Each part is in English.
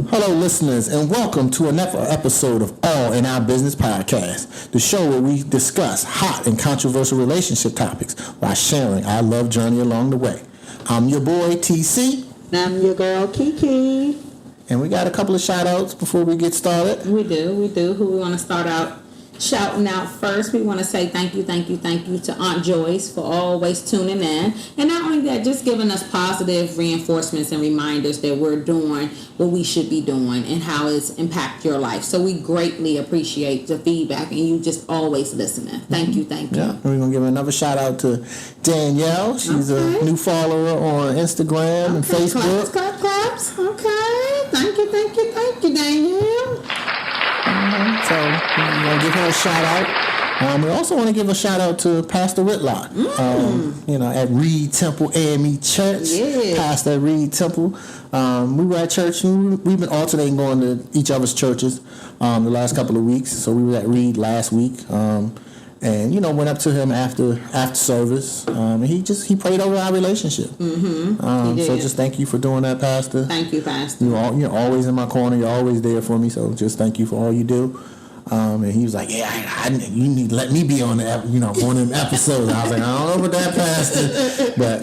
Hello, listeners, and welcome to another episode of All in Our Business Podcast, the show where we discuss hot and controversial relationship topics while sharing our love journey along the way. I'm your boy, TC. And I'm your girl, Kiki. And we got a couple of shout-outs before we get started. We do. Who we want to start out shouting out first? We want to say thank you to Aunt Joyce for always tuning in. And not only that, just giving us positive reinforcements and reminders that we're doing what we should be doing and how it's impacted your life. So we greatly appreciate the feedback and you just always listening. Thank you. Yeah, and we're going to give another shout-out to Danielle. She's a new follower on Instagram and Facebook. Claps. Okay. Thank you, Danielle. So we're going to give her a shout-out. We also want to give a shout-out to Pastor Whitlock, at Reed Temple AME Church. Yeah. Pastor at Reed Temple. We were at church. We've been alternating going to each other's churches the last couple of weeks. So we were at Reed last week. And went up to him after service, and he prayed over our relationship. So just thank you for doing that, Pastor. Thank you, Pastor. You're always in my corner. You're always there for me. So just thank you for all you do. And he was like, you need to let me be on one of them episodes. I was like, I don't know about that, Pastor, but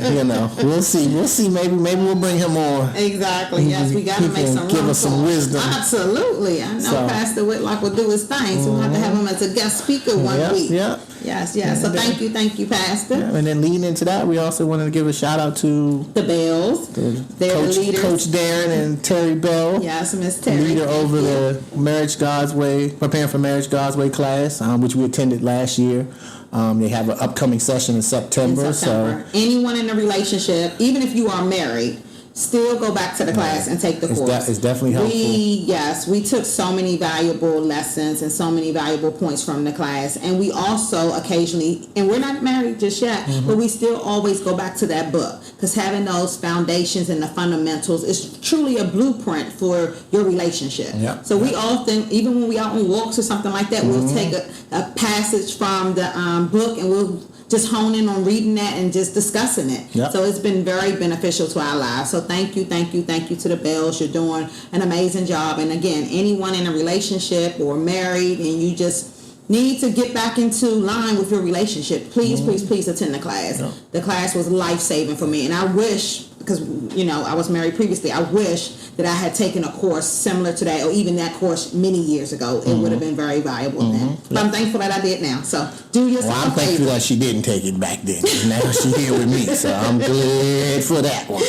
we'll see. Maybe we'll bring him on. Exactly. Yes, we got to make some room. Give us some wisdom. Absolutely. I know Pastor Whitlock will do his thing, so we'll have to have him as a guest speaker one week. Yeah. Yes. So thank you, Pastor. Yeah, and then leading into that, we also wanted to give a shout out to the Bells. They're the leaders. Coach Darren and Terry Bell. Yes, Miss Terry. Leader over the Marriage God's Way, preparing for Marriage God's Way class, which we attended last year. They have an upcoming session in September. So anyone in a relationship, even if you are married, still go back to the class and take the course. It's definitely helpful. We took so many valuable lessons and so many valuable points from the class. And we also occasionally, and we're not married just yet, but we still always go back to that book. Because having those foundations and the fundamentals is truly a blueprint for your relationship. Yep. So we often, even when we out on walks or something like that, we'll take a passage from the book and we'll just hone in on reading that and just discussing it. Yep. So it's been very beneficial to our lives. So thank you to the Bells. You're doing an amazing job. And again, anyone in a relationship or married and you just need to get back into line with your relationship, please attend the class. Yep. The class was life-saving for me. And I wish, because I was married previously, I wish that I had taken a course similar to that or even that course many years ago. It would have been very valuable then. But I'm thankful that I did now. So do yourself I'm thankful that she didn't take it back then. Now she's here with me. So I'm glad for that one.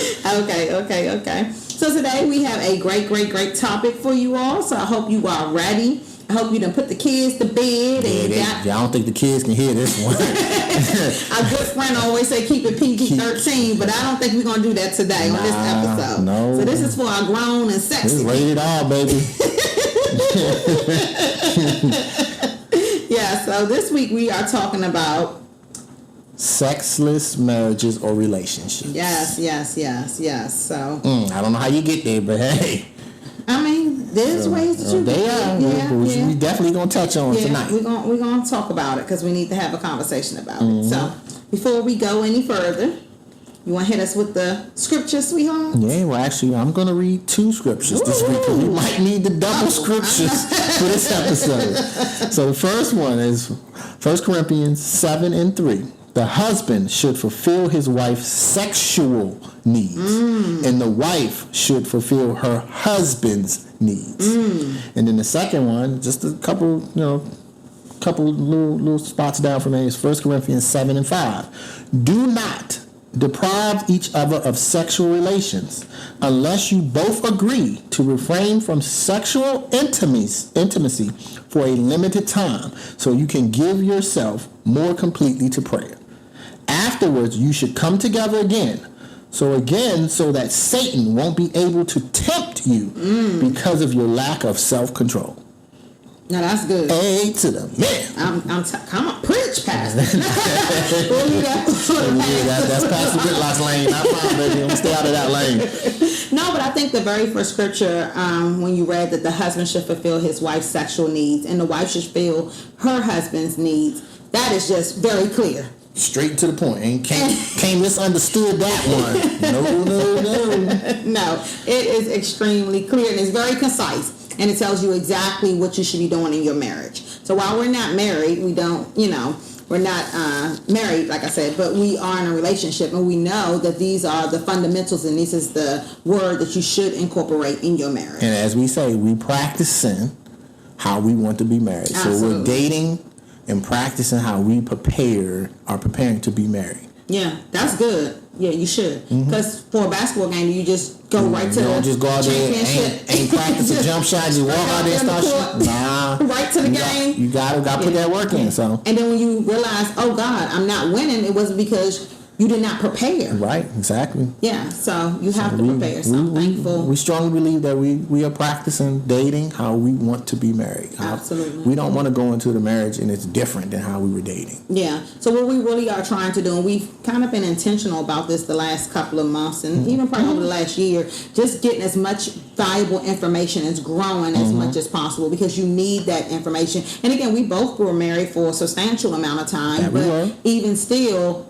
Okay. So today we have a great topic for you all. So I hope you are ready. I hope you done put the kids to bed. I don't think the kids can hear this one. Our good friend always say keep it PG-13, but I don't think we're going to do that today on this episode. No. So this is for our grown and sexy. This is rated R, baby. Yeah, so this week we are talking about sexless marriages or relationships. Yes. So I don't know how you get there, but hey. I mean, there's ways that you they are. We definitely gonna touch on tonight. We're gonna talk about it because we need to have a conversation about it. So before we go any further, you want to hit us with the scripture, sweetheart? Yeah. Well, actually, I'm gonna read 2 scriptures this week. We might need the double scriptures for this episode. So the first one is 1 Corinthians 7:3. The husband should fulfill his wife's sexual needs, and the wife should fulfill her husband's needs. And then the second one, just a couple little spots down from there, is 1 Corinthians 7:5. Do not deprive each other of sexual relations unless you both agree to refrain from sexual intimacy for a limited time so you can give yourself more completely to prayer. Afterwards, you should come together again so that Satan won't be able to tempt you because of your lack of self-control. Now that's good. A to the man. Come on, preach, Pastor. That's Pastor Whitlock's lane, not mine, baby. I'm gonna stay out of that lane. No, but I think the very first scripture, when you read that the husband should fulfill his wife's sexual needs and the wife should fulfill her husband's needs, that is just very clear. Straight to the point. And can't misunderstood that one. No. No, it is extremely clear and it's very concise. And it tells you exactly what you should be doing in your marriage. So while we're not married, we don't, we're not married, like I said, but we are in a relationship, and we know that these are the fundamentals, and this is the word that you should incorporate in your marriage. And as we say, we practicing how we want to be married. Absolutely. So we're dating and practicing how we are preparing to be married. Yeah, that's good. Yeah, you should. Because for a basketball game, you just go right to the just go out there ain't practice a jump shot. You walk out there and start shooting. Nah. Right to the game. You gotta put that work in. So. And then when you realize, oh God, I'm not winning, it wasn't because you did not prepare. Right, exactly. Yeah, so you have to prepare. So I'm thankful. We strongly believe that we are practicing dating how we want to be married. Absolutely. We don't want to go into the marriage and it's different than how we were dating. Yeah. So what we really are trying to do, and we've kind of been intentional about this the last couple of months and even probably over the last year, just getting as much valuable information as growing as much as possible, because you need that information. And again, we both were married for a substantial amount of time, yeah, but even still,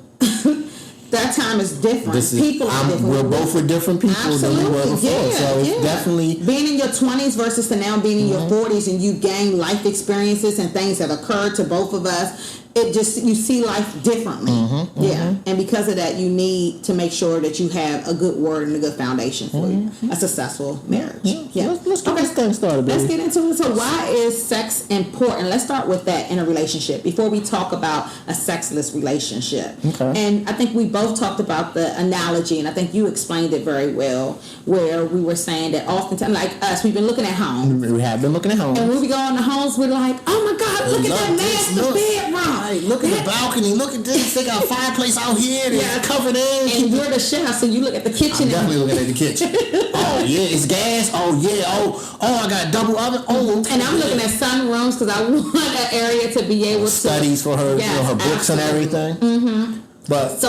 that time is different. People are different. We're both with different people than we were before. So it's definitely being in your 20s versus to now being in your 40s, and you gain life experiences and things that occurred to both of us. It just, you see life differently. And because of that, you need to make sure that you have a good word and a good foundation for a successful marriage. Let's get this thing started, baby. Let's get into it. So why is sex important? Let's start with that in a relationship before we talk about a sexless relationship. Okay. And I think we both talked about the analogy, and I think you explained it very well, where we were saying that oftentimes, like us, we've been looking at homes. We have been looking at homes. And when we go in the homes, we're like, oh my God, look at that master bedroom. Right, look at the balcony. Look at this. They got a fireplace out here. It's covered in. And you're the chef, so you look at the kitchen. I'm definitely looking at the kitchen. Oh yeah, it's gas. Oh yeah. Oh, I got a double oven. Oh, and I'm looking at sunrooms because I want an area to be able to studies for her, her books and everything. But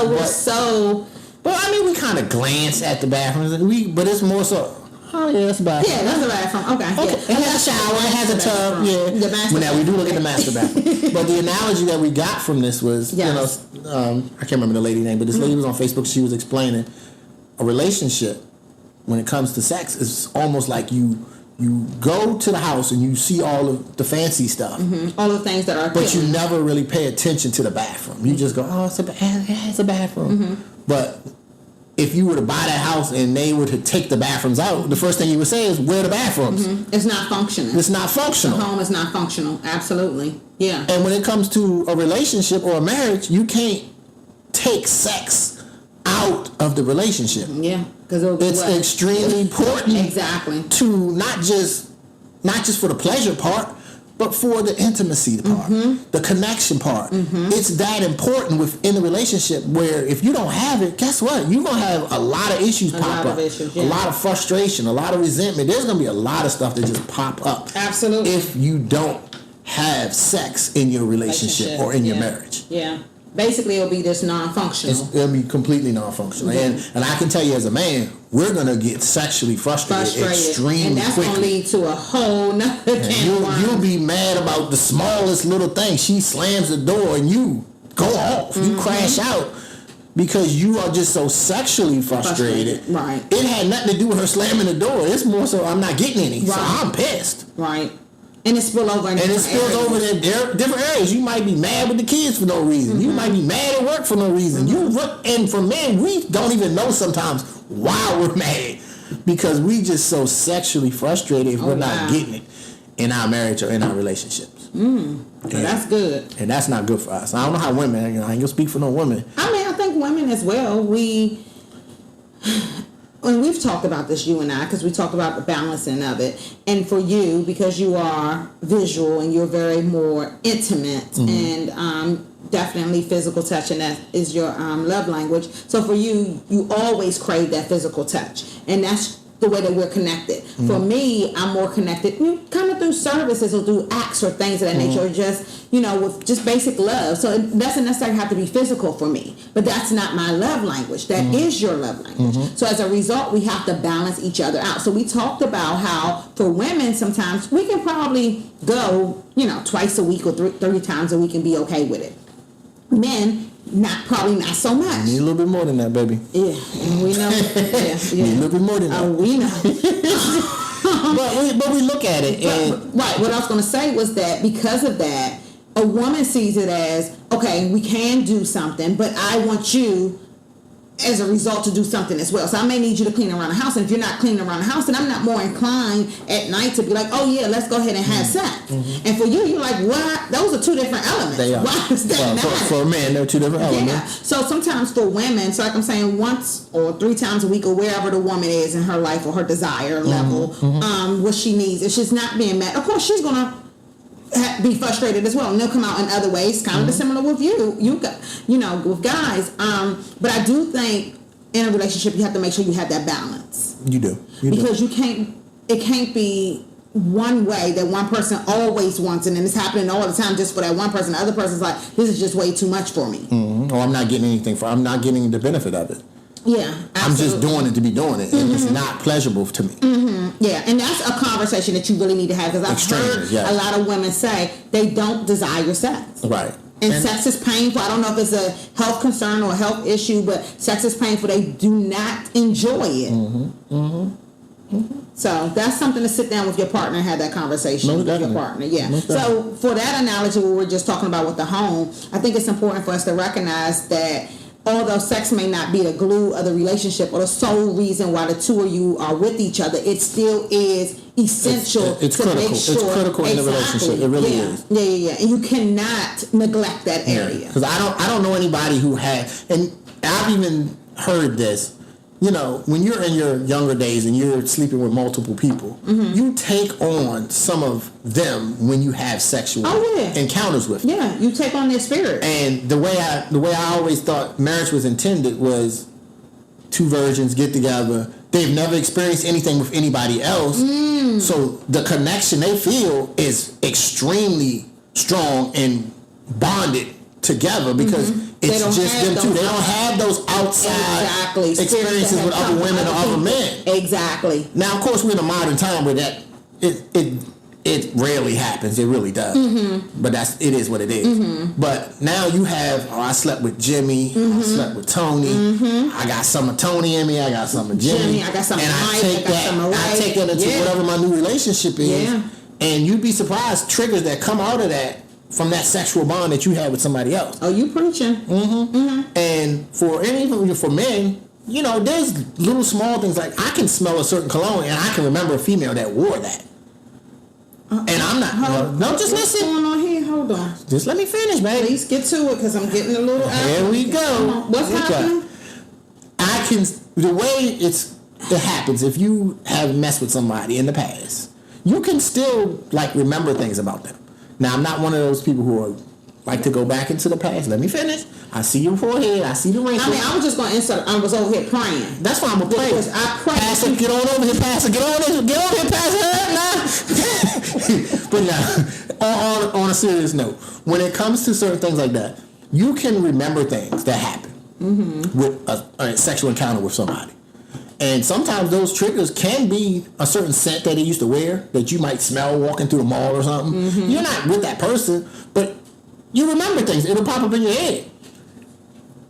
I mean, we kind of glance at the bathrooms. But it's more so. Oh yeah, that's a bathroom. Yeah, that's a bathroom. Okay. Yeah. It has a shower. It has a tub. Yeah. But now we do look at the master bathroom. But the analogy that we got from this was, I can't remember the lady's name, but this lady was on Facebook. She was explaining a relationship when it comes to sex is almost like you go to the house and you see all of the fancy stuff, all the things that are, but you never really pay attention to the bathroom. You just go, oh, it's a bathroom. But if you were to buy that house and they were to take the bathrooms out, the first thing you would say is, where are the bathrooms? It's not functional. It's not functional. The home is not functional. Absolutely. Yeah. And when it comes to a relationship or a marriage, you can't take sex out of the relationship. Yeah. Because it's extremely important. Exactly. To not just for the pleasure part, but for the intimacy part, the connection part. It's that important within a relationship where if you don't have it, guess what? You're going to have a lot of issues pop up. A lot of frustration, a lot of resentment. There's going to be a lot of stuff that just pop up. Absolutely. If you don't have sex in your relationship or in your marriage. Yeah. Basically, it'll be just non-functional. It'll be completely non-functional. And I can tell you as a man, we're going to get sexually frustrated extremely and that's quickly. Going to lead to a whole nother can. You'll be mad about the smallest little thing. She slams the door and you go off. You crash out because you are just so sexually frustrated. Right. It had nothing to do with her slamming the door. It's more so I'm not getting any. Right. So I'm pissed. Right. And it spills over in different areas. You might be mad with the kids for no reason. You might be mad at work for no reason. And for men, we don't even know sometimes why we're mad because we just so sexually frustrated if we're not getting it in our marriage or in our relationships. That's good. And that's not good for us. I don't know how women, I ain't gonna speak for no women. I mean, I think women as well, and we've talked about this, you and I, because we talked about the balancing of it. And for you, because you are visual and you're very more intimate and definitely physical touch, and that is your love language. So for you, you always crave that physical touch. And that's the way that we're connected. For me, I'm more connected kind of through services or through acts or things of that nature, or just, with just basic love. So it doesn't necessarily have to be physical for me, but that's not my love language. That is your love language. So as a result, we have to balance each other out. So we talked about how for women, sometimes we can probably go, twice a week or three times a week and be okay with it. Men, probably not so much. You need a little bit more than that, baby. Yeah, and we know. You need a little bit more than that. We know. but we look at it. Right. What I was going to say was that because of that, a woman sees it as, okay, we can do something, but I want you as a result to do something as well. So I may need you to clean around the house, and if you're not cleaning around the house, then I'm not more inclined at night to be like, oh yeah, let's go ahead and have sex. Mm-hmm. And for you, you're like, what? Those are two different elements. They are. Why does that matter? For a man, they're two different elements. Yeah. So sometimes for women, so like I'm saying, once or 3 times a week or wherever the woman is in her life or her desire level, what she needs, if she's not being met, of course she's gonna be frustrated as well, and they'll come out in other ways, kind of similar with with guys. But I do think in a relationship you have to make sure you have that balance. You do. Because it can't be one way that one person always wants it, and it's happening all the time just for that one person. The other person's like, this is just way too much for me. Mm-hmm. Or I'm not getting I'm not getting the benefit of it. Yeah, absolutely. I'm just doing it to be doing it, and it's not pleasurable to me. Mm-hmm. Yeah, and that's a conversation that you really need to have, because I've heard a lot of women say they don't desire sex. Right. And sex is painful. I don't know if it's a health concern or a health issue, but sex is painful. They do not enjoy it. Mm-hmm. Mm-hmm. Mm-hmm. So that's something to sit down with your partner and have that conversation with your partner. Yeah. So for that analogy, what we're just talking about with the home, I think it's important for us to recognize that although sex may not be the glue of the relationship or the sole reason why the two of you are with each other, it still is essential. It's to critical. Make sure. It's critical in the relationship. It really is. Yeah. And you cannot neglect that area. Because I don't know anybody who had, and I've even heard this. When you're in your younger days and you're sleeping with multiple people, you take on some of them when you have sexual encounters with them. Yeah, you take on their spirit. And the way I always thought marriage was intended was 2 virgins get together. They've never experienced anything with anybody else, so the connection they feel is extremely strong and bonded together because it's just them two. They don't have those outside experiences with other women or other men. Exactly. Now, of course, we're in a modern time where that it rarely happens. It really does. Mm-hmm. But it is what it is. Mm-hmm. But now you have, I slept with Jimmy. I slept with Tony. Mm-hmm. I got some of Tony in me. I got some of Jimmy. I got some of Mike. I take that into whatever my new relationship is. Yeah. And you'd be surprised triggers that come out of that from that sexual bond that you had with somebody else. Oh, you preaching. Mm-hmm. Mm-hmm. And even for men, there's little small things like I can smell a certain cologne and I can remember a female that wore that. And I'm not. Just listen. What's going on here? Hold on. Just let me finish, baby. Please get to it because I'm getting a little out. Here we go. What's happening? The way it happens, if you have messed with somebody in the past, you can still remember things about them. Now, I'm not one of those people who like to go back into the past. Let me finish. I see your forehead. I see the wrinkles. I was just going to insert. I was over here praying. That's why I'm going to pray. I pray. Pastor, get on over here, Pastor. Get on here, Pastor. But now, on a serious note, when it comes to certain things like that, you can remember things that happen with a sexual encounter with somebody. And sometimes those triggers can be a certain scent that they used to wear that you might smell walking through the mall or something. Mm-hmm. You're not with that person, but you remember things. It'll pop up in your head.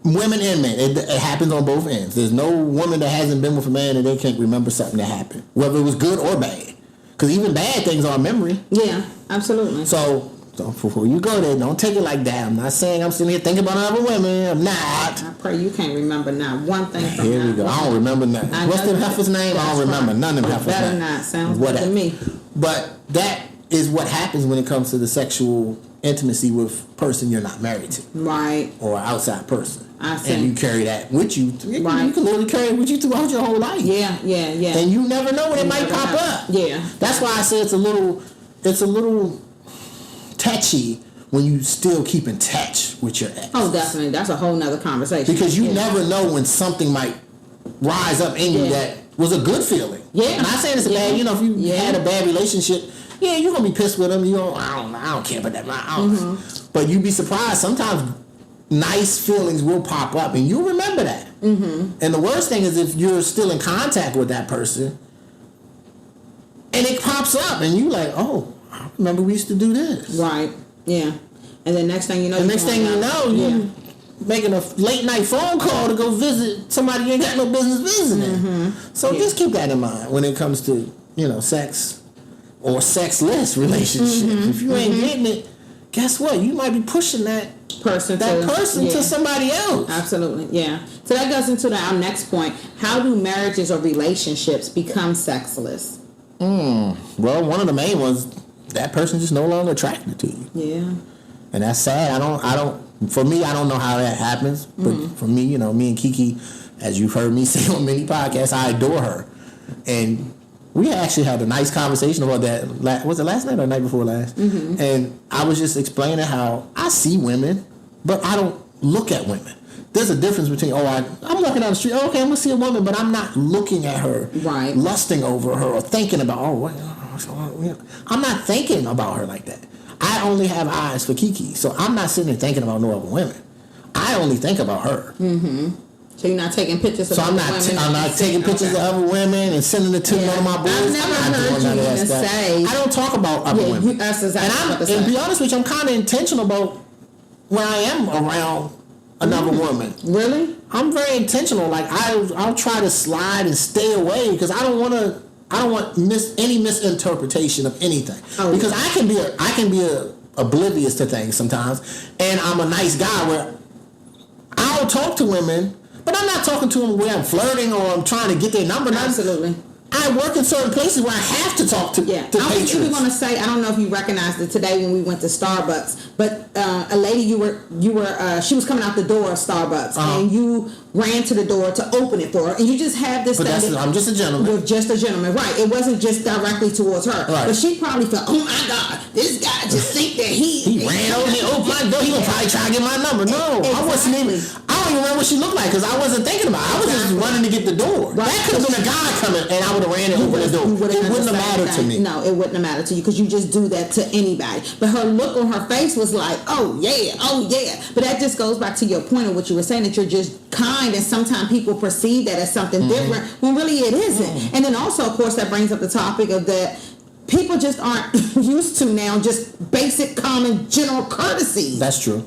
Women and men. It happens on both ends. There's no woman that hasn't been with a man and they can't remember something that happened, whether it was good or bad. Because even bad things are memory. Yeah, absolutely. So before you go there, don't take it like that. I'm not saying I'm sitting here thinking about other women. I'm not. I pray you can't remember not one thing from here we go. I don't remember nothing. What's them heifer's name? I don't remember none of them heifer's name. Better not. Sounds good to me. But that is what happens when it comes to the sexual intimacy with a person you're not married to. Right. Or an outside person. I see. And you carry that with you. Right. You can literally carry it with you throughout your whole life. Yeah. And you never know when it might pop up. Yeah. That's why I say it's a little touchy when you still keep in touch with your ex. Oh, definitely. That's a whole nother conversation. Because you never know when something might rise up in you that was a good feeling. Yeah. And I say this bad, if you had a bad relationship, you're going to be pissed with them. I don't care about that. But you'd be surprised. Sometimes nice feelings will pop up and you'll remember that. Mm-hmm. And the worst thing is if you're still in contact with that person and it pops up and you like, oh, I remember we used to do this. Right. Yeah. And then next thing you know, making a late night phone call to go visit somebody you ain't got no business visiting. So just keep that in mind when it comes to, sex or sexless relationships. If you ain't getting it, guess what? You might be pushing that person to somebody else. Absolutely, yeah. So that goes into our next point. How do marriages or relationships become sexless? Well, one of the main ones, that person just no longer attracted to you. Yeah. And that's sad. For me, I don't know how that happens. But for me, me and Kiki, as you've heard me say on many podcasts, I adore her. And we actually had a nice conversation about that. Was it last night or the night before last? And I was just explaining how I see women, but I don't look at women. There's a difference between, I'm walking down the street, okay, I'm going to see a woman, but I'm not looking at her, right, lusting over her or thinking about, I'm not thinking about her like that. I only have eyes for Kiki, so I'm not sitting there thinking about no other women. I only think about her. So you're not taking pictures of other women? I'm not taking pictures of other women and sending it to one of my boys. I've never heard you even say. I don't talk about other women. And to be honest with you, I'm kind of intentional about when I am around another woman. Really? I'm very intentional. Like I'll try to slide and stay away because I don't want any misinterpretation of anything. Because I can be oblivious to things sometimes, and I'm a nice guy where I'll talk to women, but I'm not talking to them where I'm flirting or I'm trying to get their number. Absolutely. I work in certain places where I have to talk to I was even going to say, I don't know if you recognized it today when we went to Starbucks, but a lady she was coming out the door of Starbucks, and you ran to the door to open it for her, and you just have this thing. I'm just a gentleman. With just a gentleman, right? It wasn't just directly towards her, right. But she probably felt, oh my God, this guy just think that he ran over me, opened my door. He gonna probably try to get my number. No, exactly. I wasn't even. I don't even remember what she looked like because I wasn't thinking about it. I was just running to get the door. Right. That could have been a guy coming, and I would have ran and opened the door. It wouldn't have mattered to me. No, it wouldn't have mattered to you because you just do that to anybody. But her look on her face was like, oh yeah. But that just goes back to your point of what you were saying, that you're just kind, and sometimes people perceive that as something different when really it isn't. And then also, of course, that brings up the topic of that people just aren't used to now just basic, common, general courtesy. That's true.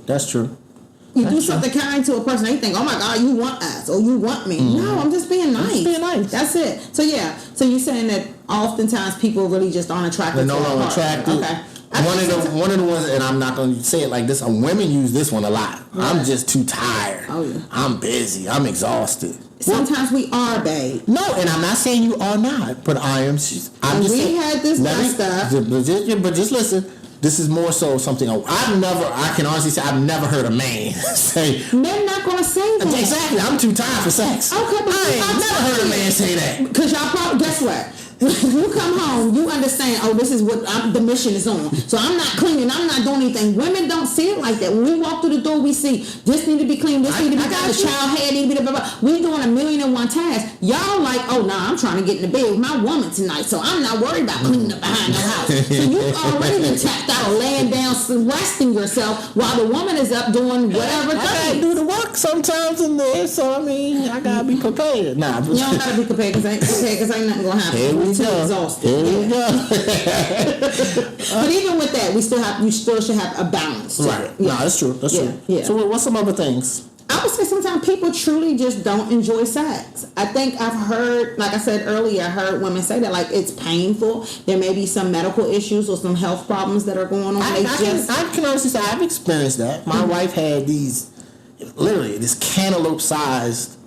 You do something kind to a person, they think, oh my God, you want us or you want me. No, I'm just being nice. Just being nice. That's it. So yeah. So you're saying that oftentimes people really just aren't attracted. They're no longer attracted. Okay. One of the ones, and I'm not going to say it like this. Women use this one a lot. Yeah. I'm just too tired. Oh yeah. I'm busy. I'm exhausted. Sometimes we are, babe. No, and I'm not saying you are not, but I am. We had this stuff. But just listen. This is more so something I can honestly say I've never heard a man say. Men not gonna say that. Exactly. I'm too tired for sex. Okay, but I ain't never heard a man say that. Because y'all probably, guess what? You come home, you understand, this is what the mission is on. So I'm not cleaning, I'm not doing anything. Women don't see it like that. When we walk through the door, we see this need to be clean, this need to be done, the child head need to be blah. We doing 1,000,001 tasks. Y'all like, I'm trying to get in the bed with my woman tonight, so I'm not worried about cleaning up behind the house. So you already been tapped out or laying down, resting yourself while the woman is up doing whatever thing. I gotta do the work sometimes in there, so I gotta be prepared. Nah, you don't gotta be prepared because ain't nothing gonna happen. Too exhausted. Here we go. But even with that, you still should have a balance. Right. Yeah. No, that's true. That's true. Yeah. So what's some other things? I would say sometimes people truly just don't enjoy sex. I think I've heard, like I said earlier, I heard women say that like it's painful. There may be some medical issues or some health problems that are going on. I can honestly say I've experienced that. My wife had this cantaloupe-sized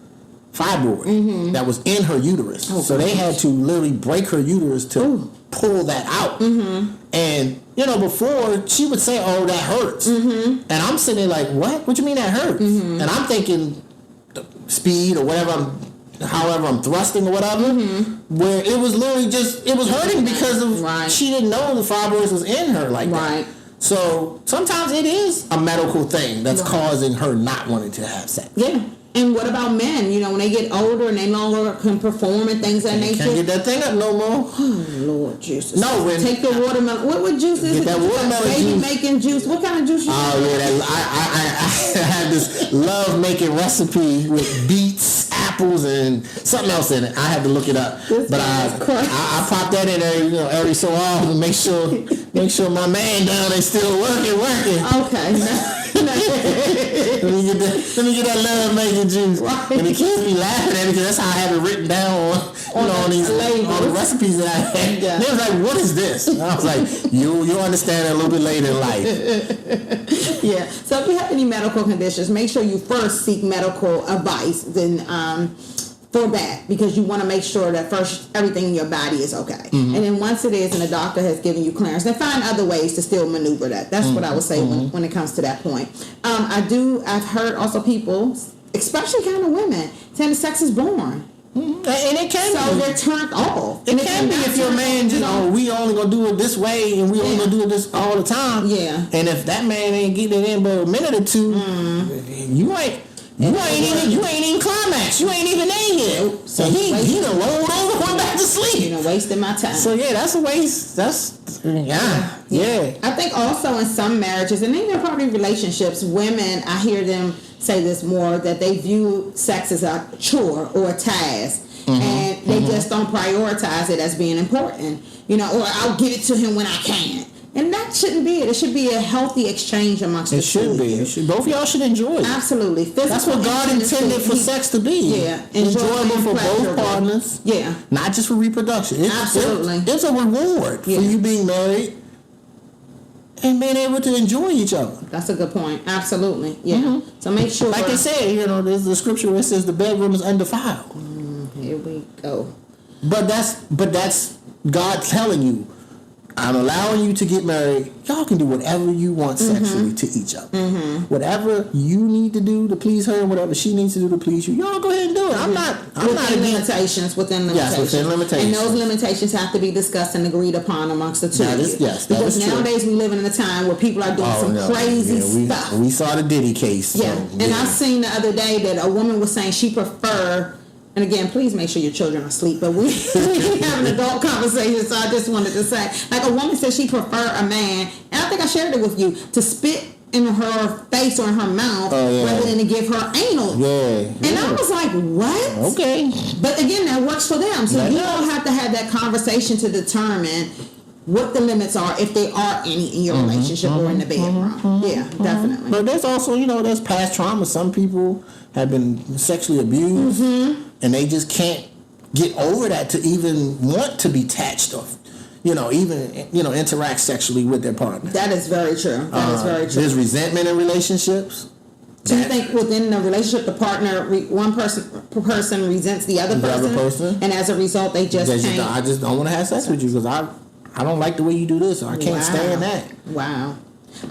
fibroid that was in her uterus. So they had to literally break her uterus to pull that out. And, before she would say, that hurts. And I'm sitting there like, what? What do you mean that hurts? And I'm thinking speed or however I'm thrusting or whatever, where it was literally it was hurting because of she didn't know the fibroids was in her like that. So sometimes it is a medical thing that's causing her not wanting to have sex. Yeah. And what about men? When they get older and they no longer can perform and things of that nature. Can't get that thing up no more. Oh, Lord Jesus. No, take the watermelon. What juice is it? That watermelon baby juice. Making juice. What kind of juice you I had this love making recipe with beets, apples, and something else in it. I had to look it up. But I pop that in there, every so often, make sure my man down there still working. Okay. let me get that love making juice. Right. And the kids be laughing at me because that's how I have it written down on these all the recipes that I had. Yeah. They was like, "What is this?" And I was like, "You'll understand it a little bit later in life." Yeah. So if you have any medical conditions, make sure you first seek medical advice. Then for that, because you want to make sure that first everything in your body is okay. Mm-hmm. And then once it is and the doctor has given you clearance, then find other ways to still maneuver that. That's what I would say when it comes to that point. I've heard also people, especially kind of women, saying the sex is boring. Mm-hmm. And it can so be. They're turned off. It can be if your man just, we only gonna do it this way and we only gonna do it this all the time. Yeah. And if that man ain't getting it in but a minute or two, you ain't even climax. You ain't even there yet. So he done rolled over, went back to sleep. You done wasted my time. So yeah, that's a waste. Yeah. I think also in some marriages and even probably relationships, women, I hear them say this more, that they view sex as a chore or a task. And they just don't prioritize it as being important. Or I'll give it to him when I can. And that shouldn't be it. It should be a healthy exchange amongst the two. It should be. Both of y'all should enjoy it. Absolutely. That's what God intended for sex to be. Yeah. Enjoyable for both partners. Yeah. Not just for reproduction. Absolutely. It's a reward for you being married and being able to enjoy each other. That's a good point. Absolutely. Yeah. So make sure. Like they say, there's the scripture where it says the bedroom is undefiled. Here we go. But that's God telling you, I'm allowing you to get married. Y'all can do whatever you want sexually to each other. Whatever you need to do to please her, and whatever she needs to do to please you, y'all go ahead and do it. I'm not within limitations. Yes, within limitations. And those limitations have to be discussed and agreed upon amongst the two of you. Yes, because nowadays we live in a time where people are doing crazy stuff. We saw the Diddy case. Yeah, and I seen the other day that a woman was saying she preferred. And again, please make sure your children are asleep. But we have an adult conversation, so I just wanted to say, like a woman said she preferred a man, and I think I shared it with you, to spit in her face or in her mouth rather than to give her anal. Yeah. And I was like, what? Okay. But again, that works for them. So you don't have to have that conversation to determine what the limits are, if there are any in your relationship or in the bedroom. Yeah, definitely. But there's also, there's past trauma. Some people have been sexually abused, and they just can't get over that to even want to be attached or, interact sexually with their partner. That is very true. That is very true. There's resentment in relationships. So you think within the relationship, the partner, one person resents the other person, and as a result, they just can't. I just don't want to have sex with you because I don't like the way you do this, or I can't stand that. Wow.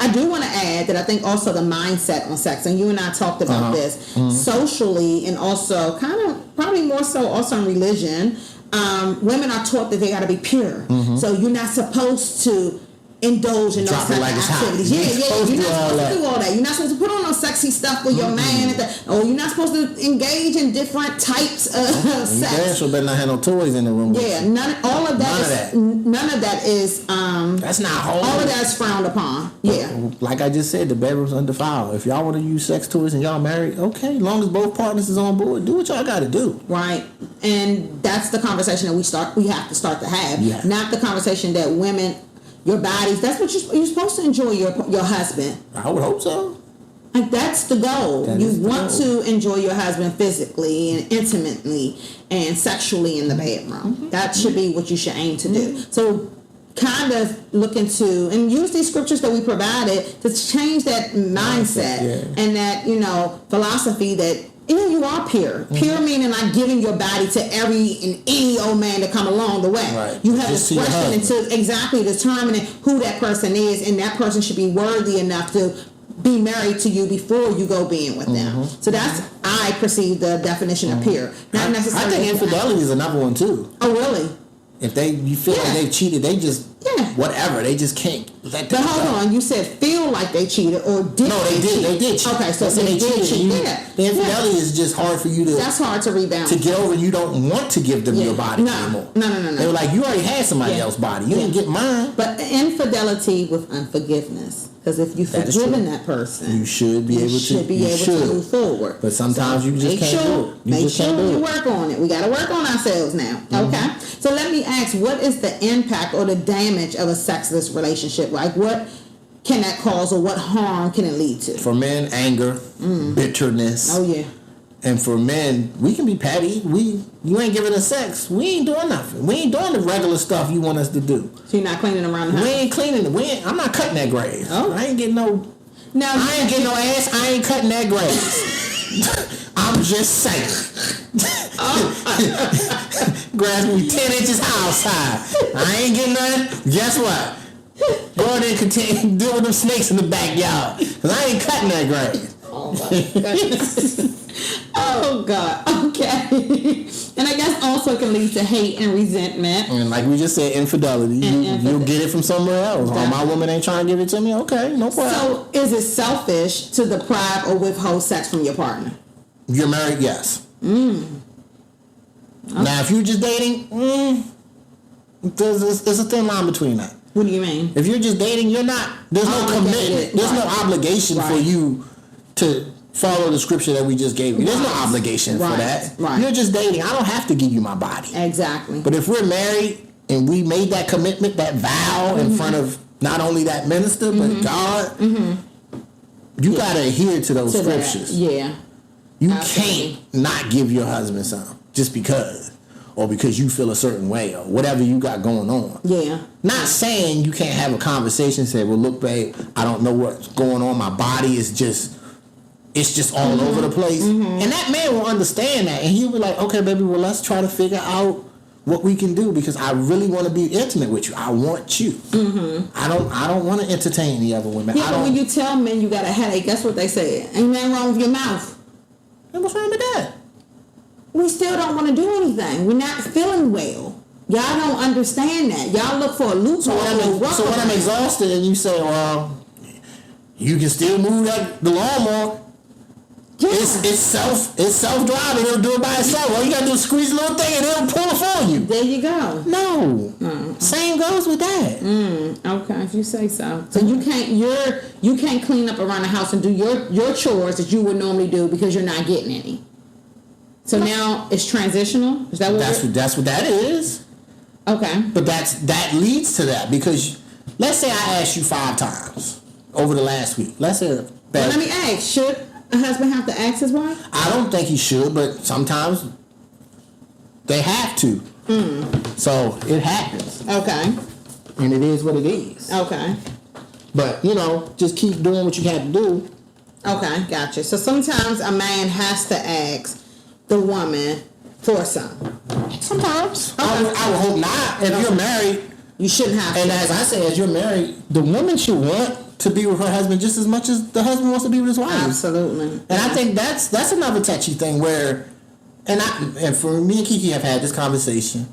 I do want to add that I think also the mindset on sex, and you and I talked about this socially, and also kind of probably more so also in religion. Women are taught that they got to be pure, so you're not supposed to indulge in those type of activities. You're not supposed to do all that. You're not supposed to put on no sexy stuff with your man, or you're not supposed to engage in different types of sex. You damn sure better not have no toys in the room. Yeah, none of that is. That's not holy. All of that is frowned upon. Yeah. Like I just said, the bedroom's undefiled. If y'all want to use sex toys and y'all married, okay. As long as both partners is on board, do what y'all got to do. Right, and that's the conversation that we have to start to have. Yeah. Not the conversation that women. Your bodies, that's what you're supposed to enjoy your husband. I would hope so. Like that's the goal. You want to enjoy your husband physically and intimately and sexually in the bedroom. That should be what you should aim to do. So kind of look into and use these scriptures that we provided to change that mindset and that, philosophy that you are pure. Pure meaning like giving your body to every and any old man that come along the way. Right. You have discretion into exactly determining who that person is, and that person should be worthy enough to be married to you before you go being with them. So that's I perceive the definition of pure. Not necessarily. I think infidelity is another one too. Oh really? If you feel like they cheated, they just whatever. They just can't let that. But hold on, you said feel like they cheated or did? No, they did. They did cheat. Okay, so they did cheat. The infidelity is just hard for you to. That's hard to rebound. To get over, you don't want to give them your body anymore. No. They were like, you already had somebody else's body. You didn't get mine. But infidelity with unforgiveness. Because if you've forgiven that person, you should be able to move forward. But sometimes you just can't do it. Make sure you work on it. We got to work on ourselves now. Okay? So let me ask, what is the impact or the damage of a sexless relationship? Like what can that cause, or what harm can it lead to? For men, anger, bitterness. Oh yeah. And for men, we can be petty. You ain't giving us sex. We ain't doing nothing. We ain't doing the regular stuff you want us to do. So you're not cleaning around the house? We ain't cleaning it. I'm not cutting that grass. Oh. I ain't getting no. No, I ain't getting no ass. I ain't cutting that grass. I'm just saying. Grass will be 10 inches high outside. I ain't getting nothing. Guess what? Go ahead and continue deal with them snakes in the backyard. Because I ain't cutting that grass. Oh my goodness. Oh God. Okay. And I guess also can lead to hate and resentment. And like we just said, infidelity. You'll get it from somewhere else. Oh, my woman ain't trying to give it to me. Okay, no problem. So is it selfish to deprive or withhold sex from your partner? If you're married, yes. Okay. Now, if you're just dating, there's a thin line between that. What do you mean? If you're just dating, there's no commitment. There's no obligation for you to follow the scripture that we just gave you. There's no obligation for that. Right. You're just dating. I don't have to give you my body. Exactly. But if we're married and we made that commitment, that vow in front of not only that minister, but God, you got to adhere to those scriptures. Yeah. You can't not give your husband some just because. Or because you feel a certain way, or whatever you got going on. Yeah. Not saying you can't have a conversation and say, well, look, babe, I don't know what's going on. My body is just, it's just all over the place. And that man will understand that. And he'll be like, okay, baby, well, let's try to figure out what we can do because I really want to be intimate with you. I want you. I don't want to entertain the other women. Yeah, but when you tell men you got a headache, that's what they say. Ain't nothing wrong with your mouth. And what's wrong with that? We still don't want to do anything. We're not feeling well. Y'all don't understand that. Y'all look for a loophole. So when I'm exhausted and you say, well, you can still move the lawnmower. Yeah. It's self-driving. It'll do it by itself. All you got to do is squeeze a little thing and it'll pull it for you. There you go. No. Same goes with that. Okay, if you say so. So you can't clean up around the house and do your chores that you would normally do because you're not getting any. So now it's transitional? Is that what that's what that is? Okay. But that leads to that because let's say I asked you 5 times over the last week. Let's say well, let me ask, should a husband have to ask his wife? I don't think he should, but sometimes they have to. So it happens. Okay. And it is what it is. Okay. But, just keep doing what you have to do. Okay, gotcha. So sometimes a man has to ask the woman for some. Sometimes. I would hope not. If you're married, you shouldn't have to. And as I say, as you're married, the woman should want to be with her husband just as much as the husband wants to be with his wife. Absolutely. And I think that's another touchy thing where, and for me and Kiki have had this conversation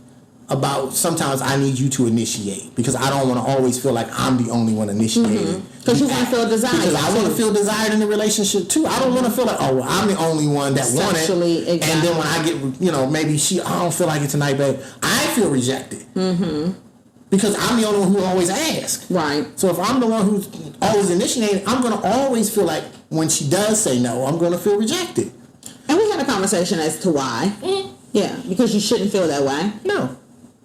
about sometimes I need you to initiate because I don't want to always feel like I'm the only one initiating. Because you want to feel desired. Because I want to feel desired in the relationship too. I don't want to feel like, oh, well, I'm the only one that wanted. Exactly. And then when I get, maybe I don't feel like it tonight, babe. I feel rejected. Because I'm the only one who always asks. Right. So if I'm the one who's always initiating, I'm going to always feel like when she does say no, I'm going to feel rejected. And we had a conversation as to why. Yeah, because you shouldn't feel that way. No.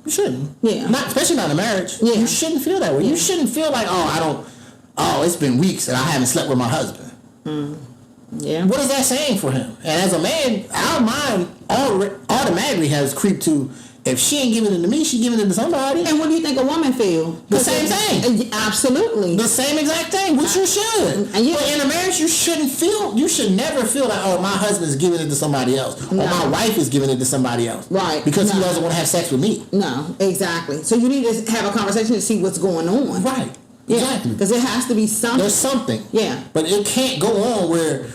You shouldn't. Yeah. Especially not in a marriage. Yeah. You shouldn't feel that way. Yeah. You shouldn't feel like, it's been weeks and I haven't slept with my husband. Yeah. What is that saying for him? And as a man, our mind automatically has creeped to, if she ain't giving it to me, she giving it to somebody. And what do you think a woman feel? The same thing. Absolutely. The same exact thing, which you should. But in a marriage, you should never feel like, oh, my husband's giving it to somebody else. Or my wife is giving it to somebody else. Right. Because he doesn't want to have sex with me. No, exactly. So you need to have a conversation to see what's going on. Right. Yeah. Exactly. Because it has to be something. There's something. Yeah. But it can't go on where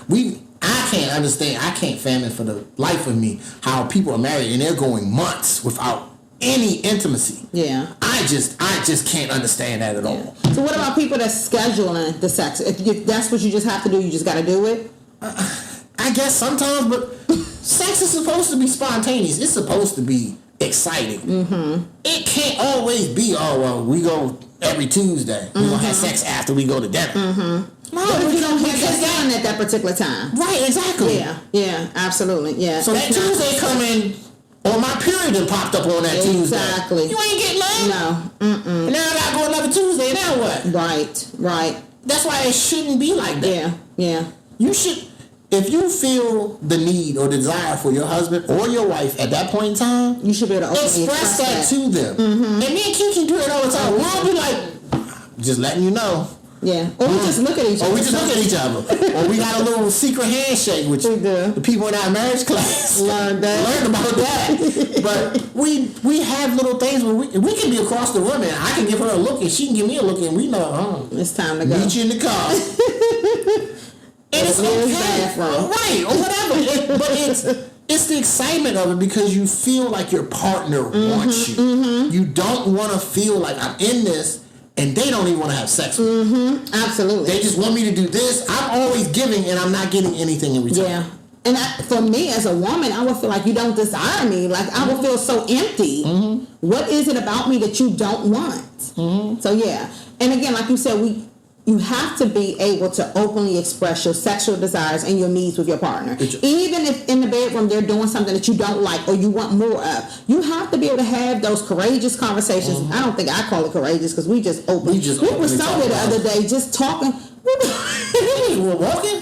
I can't understand. I can't fathom for the life of me how people are married and they're going months without any intimacy. Yeah. I just can't understand that at all. So what about people that's scheduling the sex? If that's what you just have to do, you just got to do it? I guess sometimes, but sex is supposed to be spontaneous. It's supposed to be exciting. It can't always be, we go every Tuesday. We're going to have sex after we go to dinner. No, but if you don't have sex done at that particular time. Right, exactly. Yeah, absolutely. Yeah. So that Tuesday coming, or my period done popped up on that Tuesday. Exactly. You ain't getting none. No. And now I got to go another Tuesday, now what? Right. that's why it shouldn't be like that. Yeah. You should, if you feel the need or desire for your husband or your wife at that point in time, you should be able to openly express that to them. And me and Kiki do it all the time. We'll be like, just letting you know. Yeah. Or we just look at each other. Or we just look at each other. Or we got a little secret handshake with you. The people in our marriage class learned about that. But we have little things where we can be across the room and I can give her a look and she can give me a look and we know, it's time to go. Meet you in the car. And it's okay. Right, or whatever. But it's the excitement of it because you feel like your partner wants you. You don't want to feel like I'm in this and they don't even want to have sex with me. Absolutely. They just want me to do this. I'm always giving and I'm not getting anything in return. Yeah. And for me as a woman, I would feel like you don't desire me. Like I would feel so empty. What is it about me that you don't want? So yeah. And again, like you said, you have to be able to openly express your sexual desires and your needs with your partner. Even if in the bedroom they're doing something that you don't like or you want more of. You have to be able to have those courageous conversations. I don't think I call it courageous because we just open. We were somewhere the other day just talking. We were walking?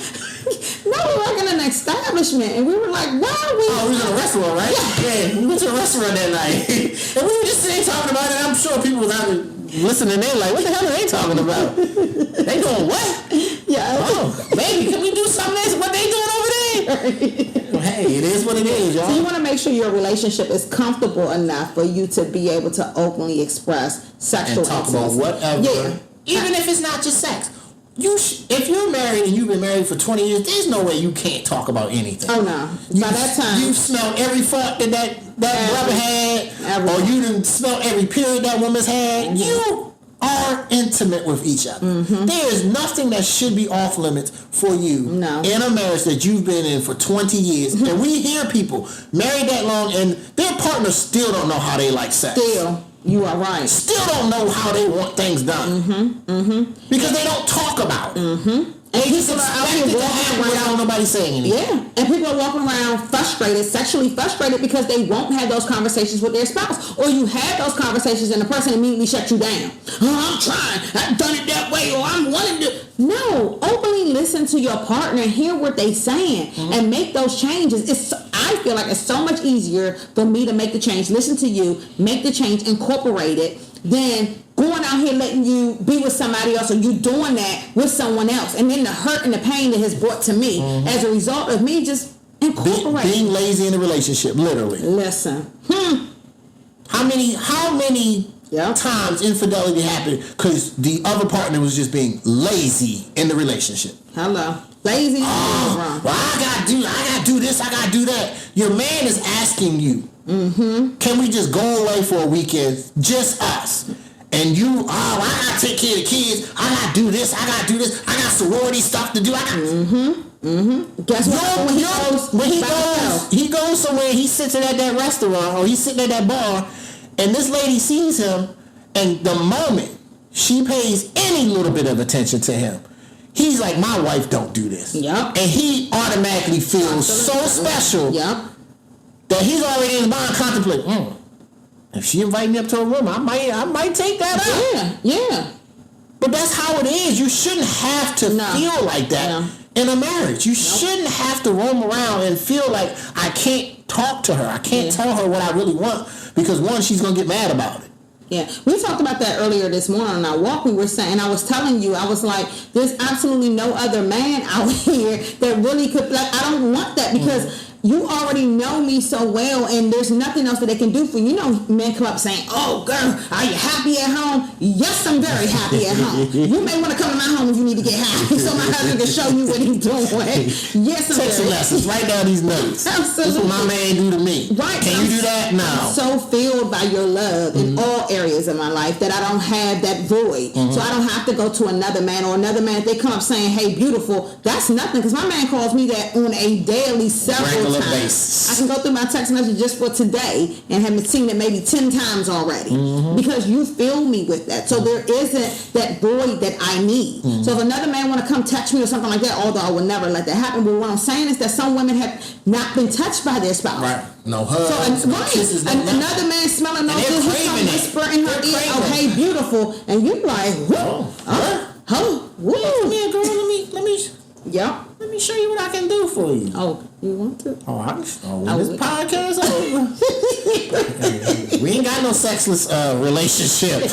No, we were working in an establishment and we were like, why are we... Oh, we was in a restaurant, right? Yeah, we went to a restaurant that night. And we were just sitting talking about it. I'm sure people was out there listening, they're like, what the hell are they talking about? They doing what? Yeah. Oh, baby, can we do something else? What they doing over there? Hey, it is what it is, y'all. So you want to make sure your relationship is comfortable enough for you to be able to openly express sexual and talk about whatever. Yeah. Even if it's not just sex. If you're married and you've been married for 20 years, there's no way you can't talk about anything. Oh, no. By that time... You've smelled every fuck that brother had. Or you done smelled every period that woman's had. You are intimate with each other. There is nothing that should be off limits for you in a marriage that you've been in for 20 years. And we hear people married that long and their partners still don't know how they like sex. Still. You are right. Still don't know how they want things done. Because they don't talk about it. And people are out here walking around without nobody saying anything. Yeah. And people are walking around frustrated, sexually frustrated because they won't have those conversations with their spouse. Or you have those conversations and the person immediately shuts you down. Oh, I'm trying. I've done it that way or I'm wanting to. No. Openly listen to your partner and hear what they're saying and make those changes. I feel like it's so much easier for me to make the change, listen to you, make the change, incorporate it, than going out here letting you be with somebody else or you doing that with someone else. And then the hurt and the pain that has brought to me as a result of me just incorporating. Being lazy in a relationship, literally. Listen. How many times infidelity happened because the other partner was just being lazy in the relationship? Hello. Lazy. Well, I gotta do this, I gotta do that. Your man is asking you, can we just go away for a weekend, just us? And you, I gotta take care of the kids, I gotta do this, I got sorority stuff to do, Guess what? He goes somewhere, he's sitting at that restaurant or he's sitting at that bar, and this lady sees him, and the moment she pays any little bit of attention to him, he's like, my wife don't do this. Yep. And he automatically feels so special that he's already in his mind contemplating, if she invite me up to her room, I might take that out. Yeah. But that's how it is. You shouldn't have to feel like that in a marriage. You shouldn't have to roam around and feel like I can't talk to her. I can't tell her what I really want because, one, she's going to get mad about it. Yeah, we talked about that earlier this morning on our walk. We were saying, I was telling you, I was like, there's absolutely no other man out here that really could, like, I don't want that because you already know me so well and there's nothing else that they can do for you. You know, men come up saying, oh, girl, are you happy at home? Yes, I'm very happy at home. You may want to come to my home if you need to get happy so my husband can show you what he's doing. Yes, I'm Take some lessons. Write down these notes. Absolutely. This is what my man do to me. Right. Can you do that? No. I'm so filled by your love in all areas of my life that I don't have that void. So I don't have to go to another man or another man. If they come up saying, hey, beautiful, that's nothing because my man calls me that on a daily, several times. Basis. I can go through my text message just for today and have seen it maybe 10 times already because you fill me with that. So there isn't that void that I need. So if another man want to come touch me or something like that, although I would never let that happen, but what I'm saying is that some women have not been touched by their spouse. Right. No hugs, no kisses, no another man smelling no good, whisper in her ear, oh, hey, beautiful. And you like, whoa. Oh, woo. Come here, girl. Yep. Let me show you what I can do for you. Oh, you want to? This podcast over. We ain't got no sexless relationship.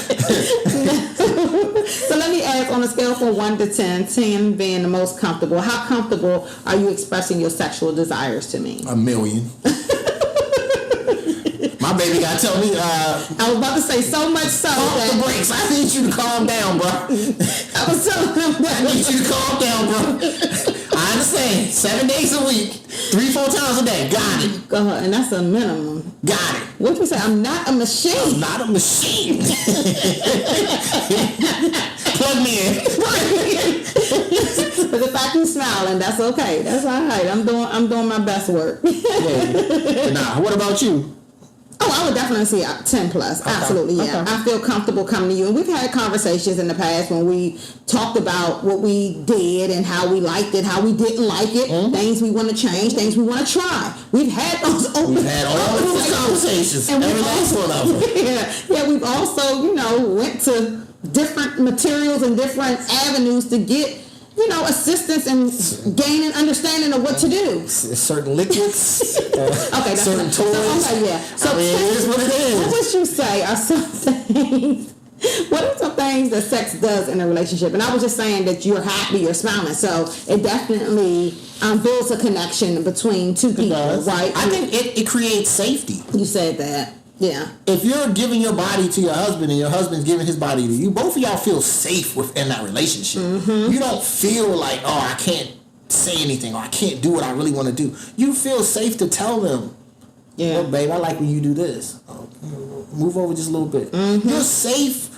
So let me ask, on a scale from 1 to 10, 10 being the most comfortable, how comfortable are you expressing your sexual desires to me? 1,000,000. My baby gotta tell me. I was about to say so much so Off the brakes. I need you to calm down, bro. I was telling him that. I need you to calm down, bro. I understand. 7 days a week, 3-4 times a day. Got it. Go ahead, and that's a minimum. Got it. What you say? I'm not a machine. I'm not a machine. Plug me in. But the fact you smiling, that's okay. That's all right. I'm doing my best work. Yeah. Nah. What about you? Oh, I would definitely say 10 plus. Okay. Absolutely, yeah. Okay. I feel comfortable coming to you. And we've had conversations in the past when we talked about what we did and how we liked it, how we didn't like it, things we want to change, things we want to try. We've had those open. We've had all those conversations. And every last one of them. Yeah, we've also, went to different materials and different avenues to get assistance and gaining understanding of what to do. Certain liquids, okay, that's certain toys. Okay, yeah. So it is what it is. What would you say are some things? What are some things that sex does in a relationship? And I was just saying that you're happy, you're smiling, so it definitely builds a connection between two people, right? I think it creates safety. You said that. Yeah. If you're giving your body to your husband and your husband's giving his body to you, both of y'all feel safe within that relationship. Mm-hmm. You don't feel like, I can't say anything or I can't do what I really want to do. You feel safe to tell them, yeah, babe, I like when you do this. Move over just a little bit. Mm-hmm. You're safe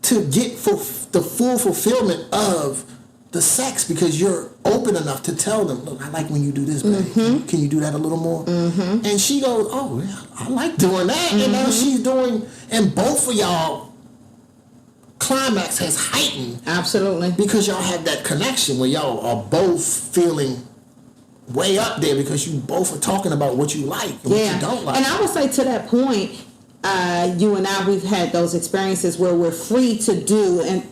to get the full fulfillment of the sex because you're open enough to tell them, look, I like when you do this, babe. Mm-hmm. Can you do that a little more? Mm-hmm. And she goes, oh, yeah, I like doing that. Mm-hmm. And now she's doing, and both of y'all climax has heightened. Absolutely. Because y'all have that connection where y'all are both feeling way up there because you both are talking about what you like and what you don't like. And I would say to that point, you and I, we've had those experiences where we're free to do and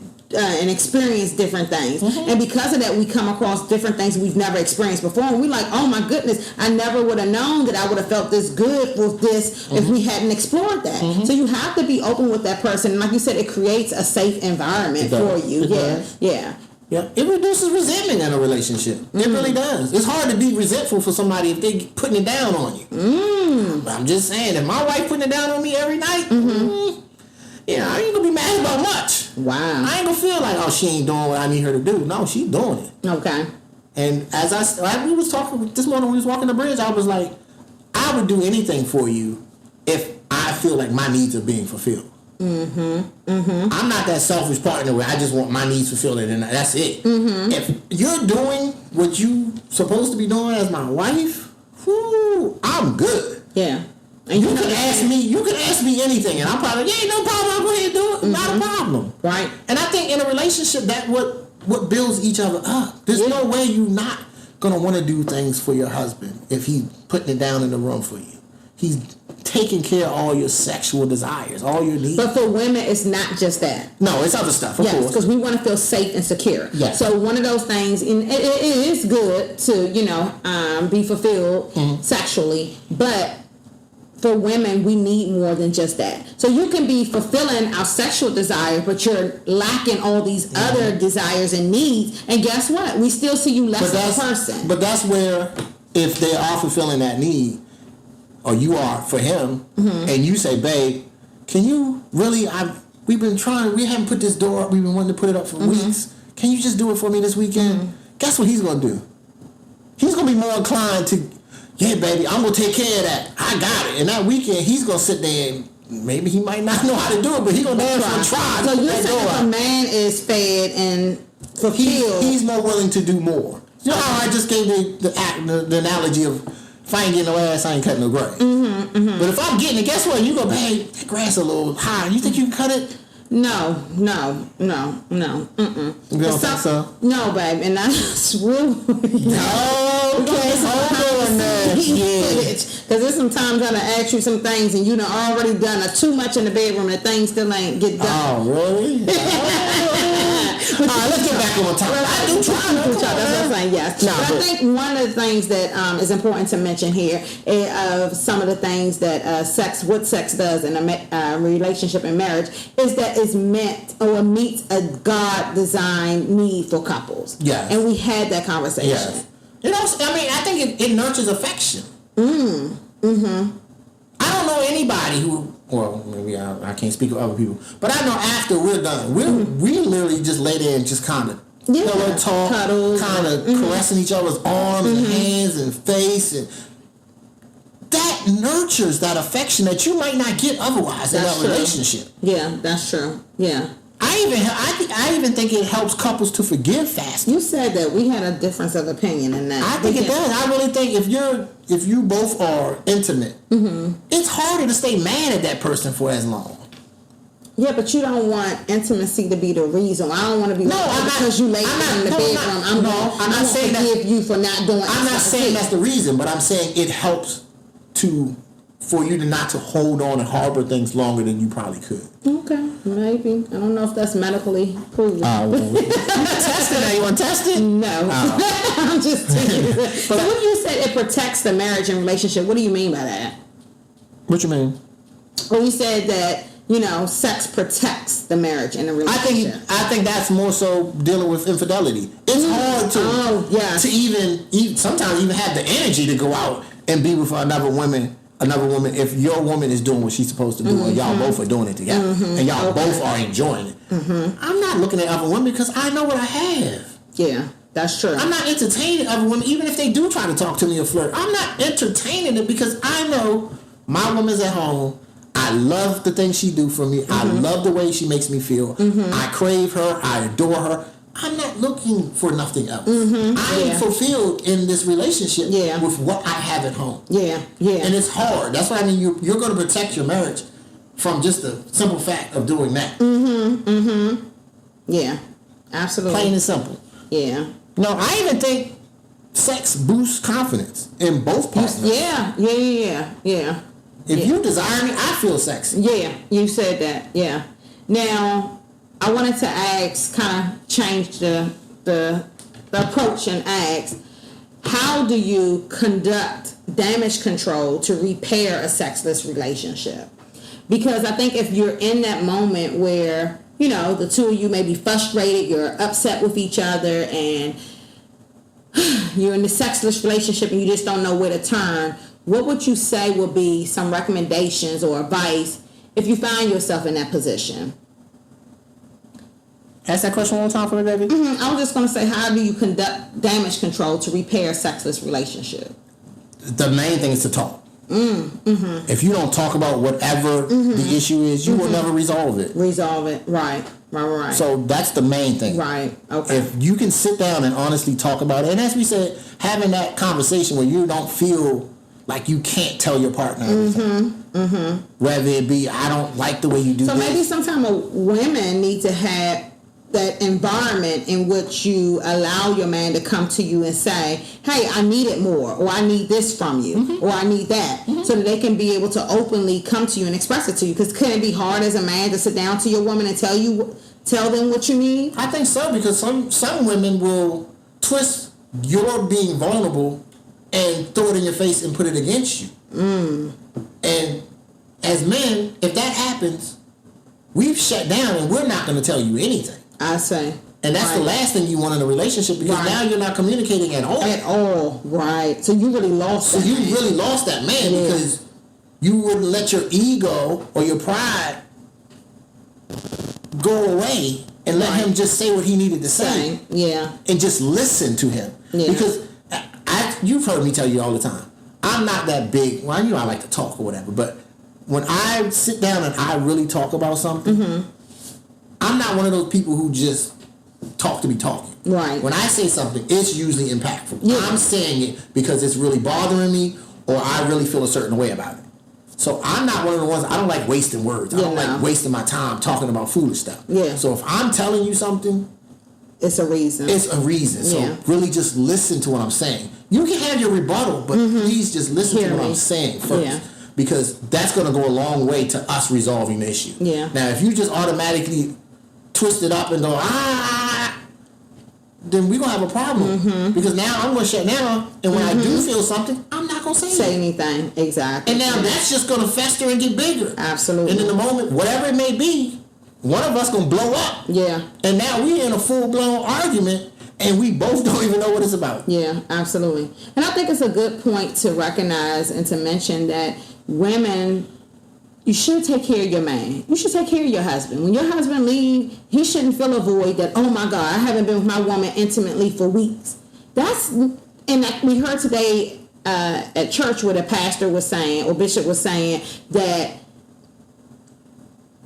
experience different things. Mm-hmm. And because of that, we come across different things we've never experienced before. And we're like, oh my goodness, I never would have known that I would have felt this good with this if we hadn't explored that. Mm-hmm. So you have to be open with that person. And like you said, it creates a safe environment for you. Yeah. It reduces resentment in a relationship. Mm-hmm. It really does. It's hard to be resentful for somebody if they're putting it down on you. But I'm just saying, if my wife putting it down on me every night, I ain't gonna be mad about much. Wow. I ain't gonna feel like, she ain't doing what I need her to do. No, she's doing it. Okay. And as we was talking this morning when we was walking the bridge, I was like, I would do anything for you if I feel like my needs are being fulfilled. Mm-hmm. Mm-hmm. I'm not that selfish partner where I just want my needs fulfilled and that's it. Mm-hmm. If you're doing what you supposed to be doing as my wife, I'm good. Yeah. And you can ask me anything, and I'm probably no problem. I'll go ahead and do it. Mm-hmm. Not a problem, right? And I think in a relationship, that what builds each other up. There's no way you're not gonna want to do things for your husband if he's putting it down in the room for you. He's taking care of all your sexual desires, all your needs. But for women, it's not just that. No, it's other stuff. Of course, because we want to feel safe and secure. Yes. So one of those things, and it is good to be fulfilled sexually, but for women, we need more than just that. So you can be fulfilling our sexual desire, but you're lacking all these other desires and needs. And guess what? We still see you less as a person. But that's where, if they are fulfilling that need, or you are for him, and you say, babe, can you really, we haven't put this door up, we've been wanting to put it up for weeks. Can you just do it for me this weekend? Guess what he's going to do? He's going to be more inclined to, yeah, baby, I'm going to take care of that. I got it. And that weekend, he's going to sit there and maybe he might not know how to do it, but he's going to try. So you're saying if a man is fed and fulfilled, he's more willing to do more. You know how I just gave the analogy of, if I ain't getting no ass, I ain't cutting no grass. But if I'm getting it, guess what? You go, babe, that grass a little high. You think you can cut it? No. You don't think so? No, babe, and that's real. Okay, hold on there. Because there's some times I'm gonna ask you some things and you done already done too much in the bedroom and things still ain't get done. Oh, really? let's get back on topic. I do try. That's what I'm saying. Yes, No, but I think one of the things that is important to mention here of some of the things that what sex does in a relationship and marriage is that it's meant or meets a God-designed need for couples. Yes, and we had that conversation. Yes, I think it nurtures affection. I don't know anybody who, well, maybe I can't speak for other people, but I know after we're done, we literally just lay there and just kind of talk, cuddle, kind of caressing each other's arms and hands and face, and that nurtures that affection that you might not get otherwise in that relationship. Yeah, that's true. Yeah. I even think it helps couples to forgive faster. You said that we had a difference of opinion in that. I think it does. I really think if you both are intimate, it's harder to stay mad at that person for as long. Yeah, but you don't want intimacy to be the reason. I don't want to be because you lay in the bedroom. I'm not saying forgive you for not doing. I'm not saying that's the reason, but I'm saying it helps for you to not to hold on and harbor things longer than you probably could. Okay, maybe. I don't know if that's medically proven. Test it now. You want to test it? No. I'm just teasing. So when you said it protects the marriage and relationship, what do you mean by that? What you mean? Well, you said that, sex protects the marriage and the relationship. I think that's more so dealing with infidelity. It's hard to even sometimes even have the energy to go out and be with another woman if your woman is doing what she's supposed to do and y'all both are doing it together and y'all both are enjoying it. I'm not looking at other women because I know what I have. Yeah, that's true. I'm not entertaining other women even if they do try to talk to me or flirt. I'm not entertaining it because I know my woman's at home. I love the things she do for me. I love the way she makes me feel. I crave her. I adore her. I'm not looking for nothing else. I am fulfilled in this relationship with what I have at home. Yeah. And it's hard. That's why I mean you're going to protect your marriage from just the simple fact of doing that. Yeah, absolutely. Plain and simple. Yeah. No, I even think sex boosts confidence in both partners. Yeah. If you desire me, I feel sexy. Yeah, you said that. Yeah. Now, I wanted to kind of change the approach and ask, how do you conduct damage control to repair a sexless relationship? Because I think if you're in that moment where, the two of you may be frustrated, you're upset with each other, and you're in the sexless relationship and you just don't know where to turn, what would you say would be some recommendations or advice if you find yourself in that position? Ask that question one more time for me, baby. I was just going to say, how do you conduct damage control to repair a sexless relationship? The main thing is to talk. If you don't talk about whatever the issue is, you will never resolve it. Right. So that's the main thing. Right. Okay. If you can sit down and honestly talk about it, and as we said, having that conversation where you don't feel like you can't tell your partner everything. Whether it be, I don't like the way you do this. So maybe sometimes women need to have that environment in which you allow your man to come to you and say, hey, I need it more, or I need this from you, or I need that, so that they can be able to openly come to you and express it to you. Because can it be hard as a man to sit down to your woman and tell them what you need? I think so, because some women will twist your being vulnerable and throw it in your face and put it against you. And as men, if that happens, we've shut down and we're not going to tell you anything. I say. And that's the last thing you want in a relationship, because now you're not communicating at all. At all, right. So you really lost that man. Really lost that man because you wouldn't let your ego or your pride go away and let him just say what he needed to say. Yeah. And just listen to him. Yeah. Because you've heard me tell you all the time, I'm not that big. Well, I like to talk or whatever, but when I sit down and I really talk about something, I'm not one of those people who just talk to be talking. Right. When I say something, it's usually impactful. Yeah. I'm saying it because it's really bothering me, or I really feel a certain way about it. So I'm not one of the ones, I don't like wasting words. I don't like wasting my time talking about foolish stuff. Yeah. So if I'm telling you something, it's a reason. So really just listen to what I'm saying. You can have your rebuttal, but please just listen to what I'm saying first. Yeah. Because that's going to go a long way to us resolving the issue. Yeah. Now, if you just automatically twist it up and go, then we're gonna have a problem. Because now I'm gonna shut down, and when I do feel something, I'm not gonna say anything. Exactly. And now that's just gonna fester and get bigger. Absolutely. And in the moment, whatever it may be, one of us gonna blow up. Yeah. And now we're in a full blown argument, and we both don't even know what it's about. Yeah, absolutely. And I think it's a good point to recognize and to mention that women, you should take care of your man. You should take care of your husband. When your husband leaves, he shouldn't feel a void that, oh my God, I haven't been with my woman intimately for weeks. And we heard today at church where the pastor was saying, or bishop was saying, that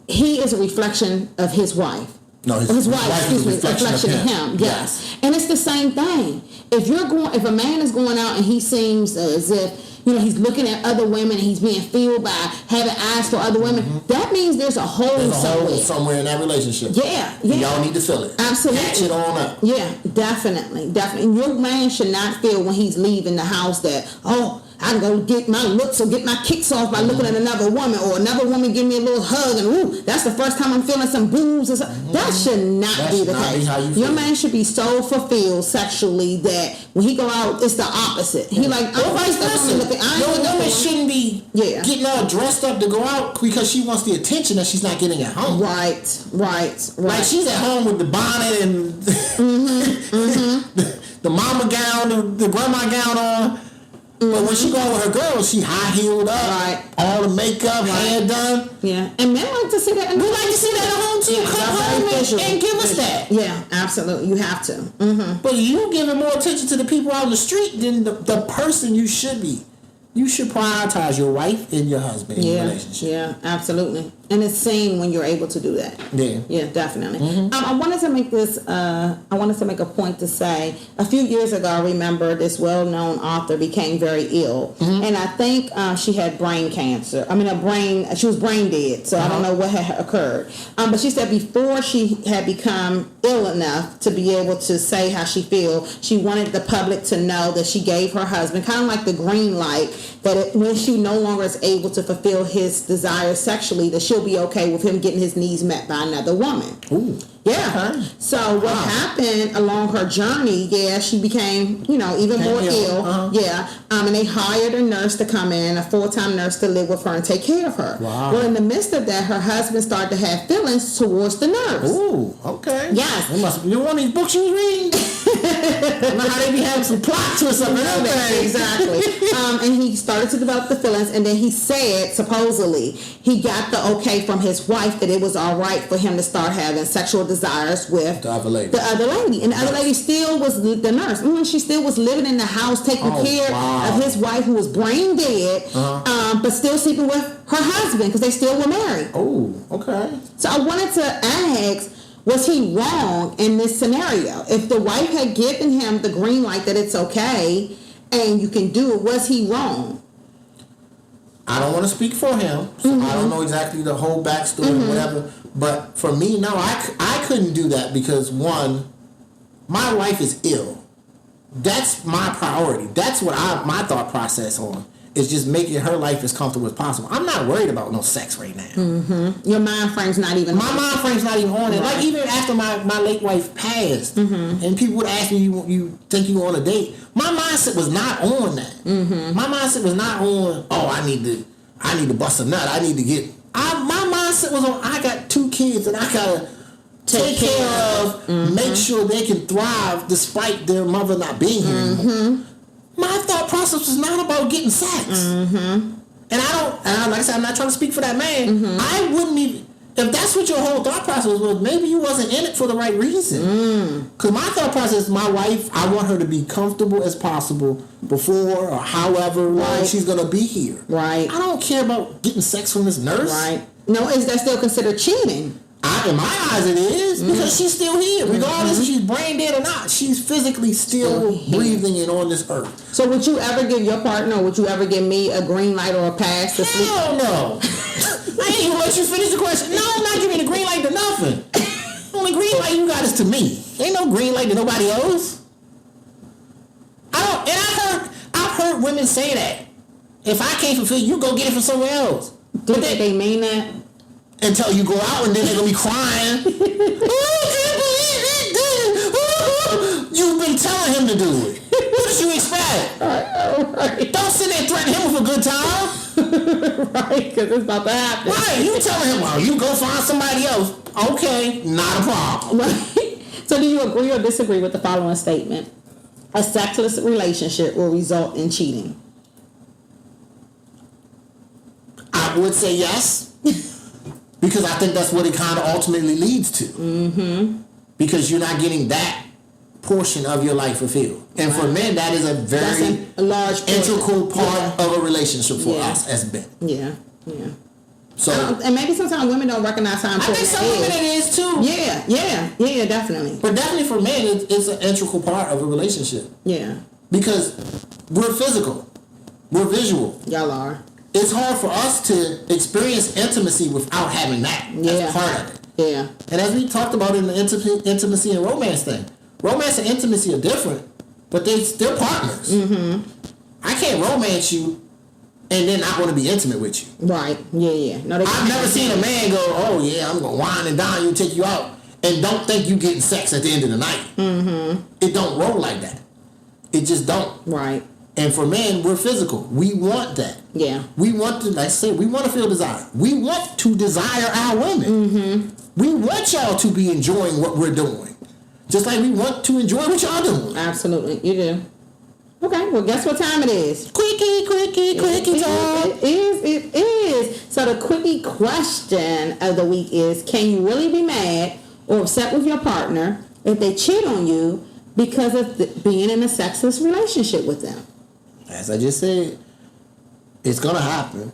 he is a reflection of his wife. No, his wife is a reflection of him. Yes. And it's the same thing. If a man is going out and he seems as if, he's looking at other women and he's being filled by having eyes for other women, that means there's a hole somewhere in that relationship. Yeah. Y'all need to fill it. Absolutely. Patch it on up. Yeah, definitely. And your man should not feel when he's leaving the house that, I can go get my looks or get my kicks off by looking at another woman, or another woman give me a little hug and ooh, that's the first time I'm feeling some boobs or something. That should not be the case. Your man should be so fulfilled sexually that when he go out, it's the opposite. He like, vice versa. Your woman shouldn't be getting all dressed up to go out because she wants the attention that she's not getting at home. Right. Like she's at home with the bonnet and the mama gown, the grandma gown on. But when she go out with her girls, she high heeled up, all the makeup, hair done. Yeah, and men like to see that. We like to see that at home too. Come home and give us that. Yeah, absolutely. You have to. But you giving more attention to the people out in the street than the person you should be. You should prioritize your wife and your husband in your relationship. Yeah, absolutely. And it's seen when you're able to do that. Yeah, definitely. I wanted to make this. I wanted to make a point to say a few years ago. I remember this well-known author became very ill, and I think she had brain cancer. She was brain dead. So I don't know what had occurred. But she said before she had become ill enough to be able to say how she feels, she wanted the public to know that she gave her husband kind of like the green light that when she no longer is able to fulfill his desires sexually, that she'll be okay with him getting his needs met by another woman. Ooh. Yeah. Okay. So what happened along her journey, she became, even more ill. Yeah. And they hired a nurse to come in, a full-time nurse to live with her and take care of her. Wow. Well, in the midst of that, her husband started to have feelings towards the nurse. Ooh, okay. Yes. It must be one of these books you was reading. I know how they be having some plot twists up in there. Exactly. And he started to develop the feelings, and then he said, supposedly, he got the okay from his wife that it was all right for him to start having sexual desires with the other lady. And the other lady still was the nurse. She still was living in the house, taking care of his wife who was brain dead, but still sleeping with her husband because they still were married. Oh, okay. So I wanted to ask, was he wrong in this scenario? If the wife had given him the green light that it's okay and you can do it, was he wrong? I don't want to speak for him, so I don't know exactly the whole backstory or whatever. But for me, no, I couldn't do that because, one, my wife is ill. That's my priority. That's what my thought process on is just making her life as comfortable as possible. I'm not worried about no sex right now. Your mind frame's not even on it. My mind frame's not even on it. Like even after my late wife passed, and people would ask me, you think you on a date? My mindset was not on that. My mindset was not on, I need to bust a nut. I need to get... my mindset was on, I got 2 kids and I gotta take care of, make sure they can thrive despite their mother not being here anymore. My thought process was not about getting sex. And like I said, I'm not trying to speak for that man. I wouldn't even... If that's what your whole thought process was, maybe you wasn't in it for the right reason. Because my thought process, my wife, I want her to be comfortable as possible before or however long she's going to be here. Right. I don't care about getting sex from this nurse. Right. No, is that still considered cheating? In my eyes it is, because she's still here. Regardless if she's brain dead or not, she's physically still breathing and on this earth. So would you ever give your partner, or would you ever give me a green light or a pass to sleep? Hell no. I ain't even let you finish the question. No, I'm not giving the green light to nothing. Only green light you got is to me. Ain't no green light to nobody else. I've heard women say that. If I can't fulfill you, go get it from somewhere else. Do they mean that? Until you go out and then they're going to be crying. Oh, I can't believe it. what you expect? Right. Don't sit there and threaten him with a good time. Right, because it's about to happen. Right, you telling him, well, you go find somebody else. Okay, not a problem. Right. So do you agree or disagree with the following statement? A sexless relationship will result in cheating. I would say yes. Because I think that's what it kind of ultimately leads to. Mm-hmm. Because you're not getting that portion of your life fulfilled. And for men, that is a very large integral part of a relationship for us as men. Yeah. So, and maybe sometimes women don't recognize how important I think some women it is too. Yeah, definitely. But definitely for men, it's an integral part of a relationship. Yeah. Because we're physical. We're visual. Y'all are. It's hard for us to experience intimacy without having that as part of it. Yeah. And as we talked about in the intimacy and romance thing, romance and intimacy are different, but they're partners. Mm-hmm. I can't romance you and then not want to be intimate with you. Right. Yeah. No, I've never seen a man go, oh yeah, I'm going to wine and dine you, take you out, and don't think you getting sex at the end of the night. Mm-hmm. It don't roll like that. It just don't. Right. And for men, we're physical. We want that. Yeah. We want to, like I say, we want to feel desire. We want to desire our women. Mm-hmm. We want y'all to be enjoying what we're doing. Just like we want to enjoy what y'all doing. Absolutely. You do. Okay, well, guess what time it is? Quickie time. It is. So the quickie question of the week is, can you really be mad or upset with your partner if they cheat on you because of being in a sexless relationship with them? As I just said, it's going to happen.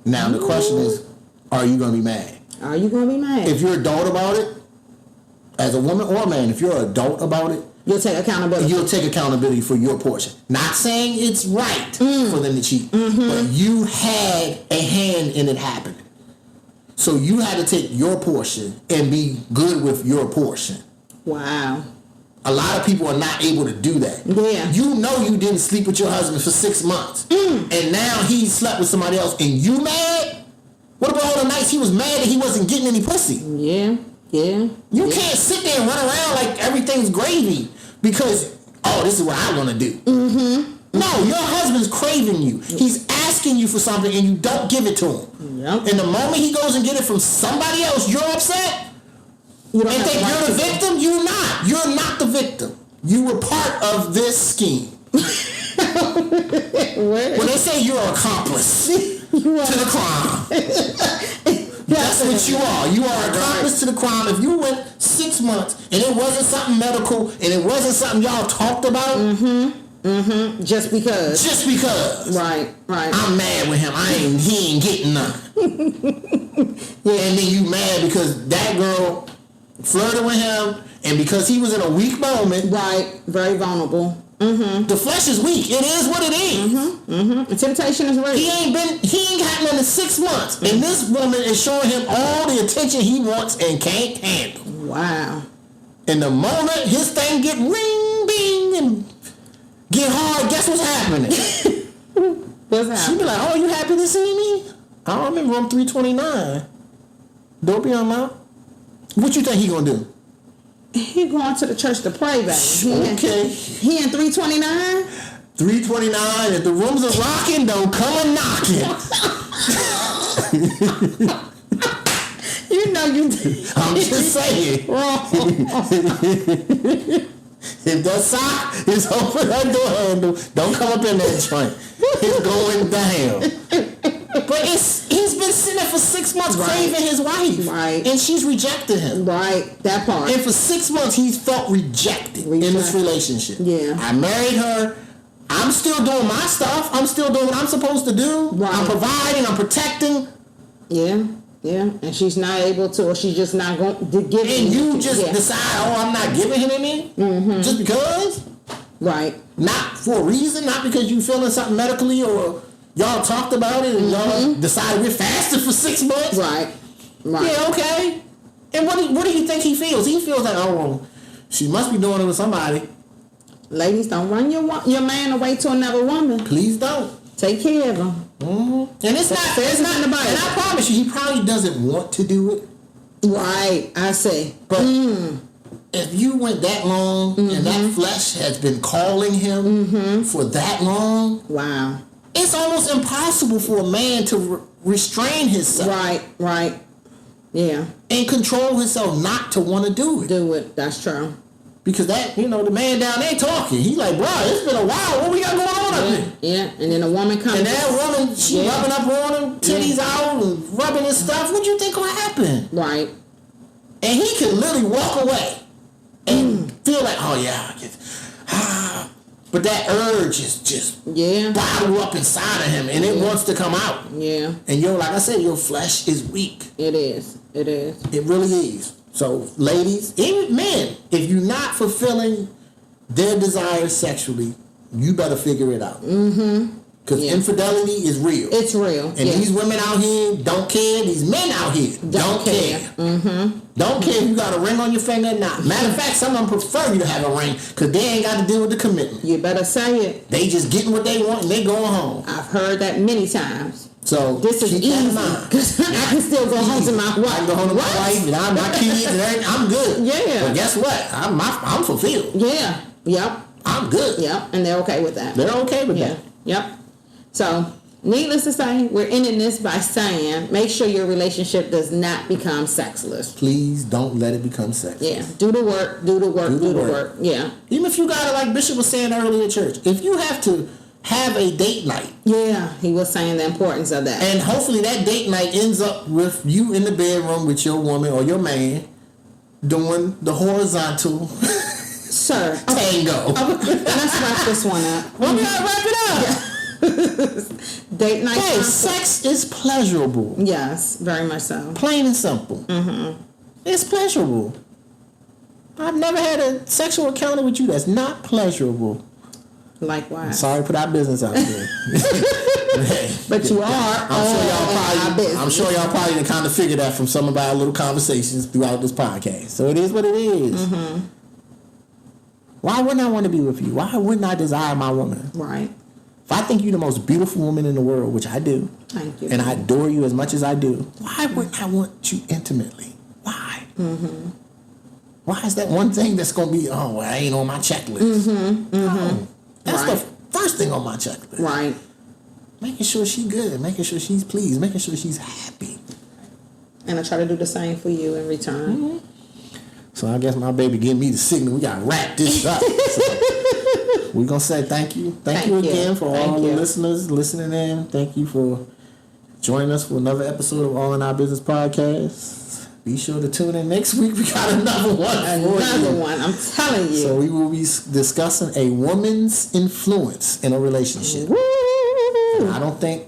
Now, the question is, are you going to be mad? Are you going to be mad? If you're adult about it, as a woman or a man, if you're an adult about it, you'll take accountability. You'll take accountability for your portion. Not saying it's right for them to cheat, but you had a hand in it happening. So you had to take your portion and be good with your portion. Wow. A lot of people are not able to do that. Yeah. You know you didn't sleep with your husband for 6 months. And now he slept with somebody else and you mad? What about all the nights he was mad that he wasn't getting any pussy? Yeah. You can't sit there and run around like everything's gravy because, oh, this is what I want to do. Mm-hmm. No, your husband's craving you. He's asking you for something and you don't give it to him. Yep. And the moment he goes and get it from somebody else, you're upset? You don't think you're the victim? You're not. You're not the victim. You were part of this scheme. When they say you're an accomplice to the crime, that's what you are. You are an accomplice to the crime. If you went 6 months and it wasn't something medical and it wasn't something y'all talked about, just because. Right. I'm mad with him. He ain't getting nothing. And then you mad because that girl flirted with him, and because he was in a weak moment. Right. Very vulnerable. The flesh is weak. It is what it is. The temptation is real. He ain't got nothing in 6 months, and this woman is showing him all the attention he wants and can't handle. Wow. And the moment his thing get ring, bing, and get hard, guess what's happening? What's happening? She be like, "Oh, you happy to see me? I don't remember room 329. Don't be unlocked." What you think he gonna do? He going to the church to pray, baby. Okay. He in 329? 329. If the rooms are rocking, don't come and knocking. You know you. I'm just saying. If that sock is over that door handle, don't come up in that joint. It's going down. But he's been sitting there for 6 months craving his wife. Right. And she's rejected him. Right. That part. And for 6 months, he's felt rejected in this relationship. Yeah. I married her. I'm still doing my stuff. I'm still doing what I'm supposed to do. Right. I'm providing. I'm protecting. Yeah. And she's not able to, or she's just not going to give him. And you just decide, oh, I'm not giving him any? Just because? Right. Not for a reason. Not because you feeling something medically or y'all talked about it and y'all decided we're fasting for 6 months. Right. Yeah, okay. And what do you think he feels? He feels like, oh, well, she must be doing it with somebody. Ladies, don't run your man away to another woman. Please don't. Take care of him. And it's not in the Bible. And I promise you, he probably doesn't want to do it. Right. I say. But if you went that long and that flesh has been calling him for that long, wow, it's almost impossible for a man to restrain himself. Right. Yeah. And control himself not to want to do it. Do it. That's true. Because that, the man down there talking, he's like, bro, it's been a while. What we got going on up here? Yeah. And then a woman comes. And that woman, she rubbing up on him, titties out, and rubbing his stuff. What do you think gonna happen? Right. And he can literally walk away and feel like, oh yeah, but that urge is just bottled up inside of him, and it wants to come out. Yeah. And like I said, your flesh is weak. It is. It really is. So, ladies, even men, if you're not fulfilling their desires sexually, you better figure it out. Because infidelity is real. It's real. And these women out here don't care. These men out here don't care. Don't care if you got a ring on your finger or not. Matter of fact, some of them prefer you to have a ring because they ain't got to deal with the commitment. You better say it. They just getting what they want and they going home. I've heard that many times. So this is easy because I can still go home to my wife. I can go home to my wife and my kids and everything. I'm good. Yeah. But guess what? I'm fulfilled. Yeah. Yep. I'm good. Yep. And they're okay with that. They're okay with that. Yep. So, needless to say, we're ending this by saying, make sure your relationship does not become sexless. Please don't let it become sexless. Yeah. Do the work. Do the work. Yeah. Even if you got it, like Bishop was saying earlier at church, if you have to have a date night. Yeah, he was saying the importance of that. And hopefully that date night ends up with you in the bedroom with your woman or your man doing the horizontal tango. Let's wrap this one up. Well, we gotta wrap it up. Yeah. Date night. Hey, sex is pleasurable. Yes, very much so. Plain and simple. It's pleasurable. I've never had a sexual encounter with you that's not pleasurable. Likewise. Sorry to put our business out there. But you are. I'm sure y'all probably kind of figured that from some of our little conversations throughout this podcast. So it is what it is. Why wouldn't I want to be with you? Why wouldn't I desire my woman? Right. If I think you're the most beautiful woman in the world, which I do, thank you, and I adore you as much as I do, why wouldn't I want you intimately? Why? Why is that one thing that's going to be, I ain't on my checklist? No. That's the first thing on my checklist. Right. Making sure she's good, making sure she's pleased, making sure she's happy. And I try to do the same for you in return. So I guess my baby gave me the signal. We got to wrap this up. So we're going to say thank you. Thank you again for all the listeners listening in. Thank you for joining us for another episode of All in Our Business Podcast. Be sure to tune in next week. We got another one. Another one. I'm telling you. So we will be discussing a woman's influence in a relationship. I don't think,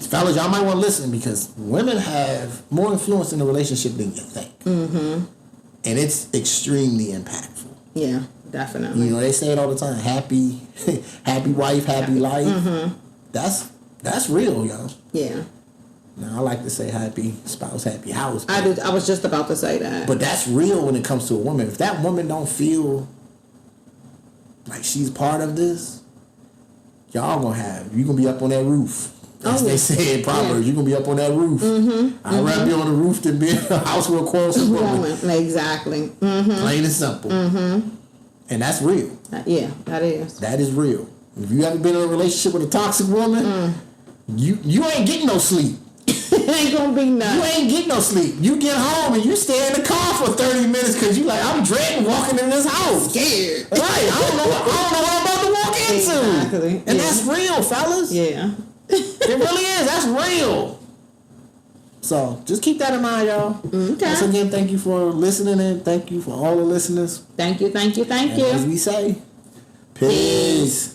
fellas, y'all might want to listen because women have more influence in a relationship than you think. And it's extremely impactful. Yeah, definitely. They say it all the time. Happy wife, happy life. That's real, y'all. Yeah. Now, I like to say happy spouse, happy house. I was just about to say that. But that's real when it comes to a woman. If that woman don't feel like she's part of this, you're gonna be up on that roof. As they say in Proverbs, you're gonna be up on that roof. I'd rather be on the roof than be in a house with a quarrelsome woman. Exactly. Plain and simple. And that's real. Yeah, that is. That is real. If you haven't been in a relationship with a toxic woman, you ain't getting no sleep. Ain't gonna be nothing. You ain't getting no sleep. You get home and you stay in the car for 30 minutes because you like, I'm dreading walking in this house. Scared. Right. I don't know what I'm about to walk into. Exactly. And that's real, fellas. Yeah. It really is. That's real. So just keep that in mind, y'all. Okay. Once again, thank you for listening and thank you for all the listeners. Thank you. And as we say, peace.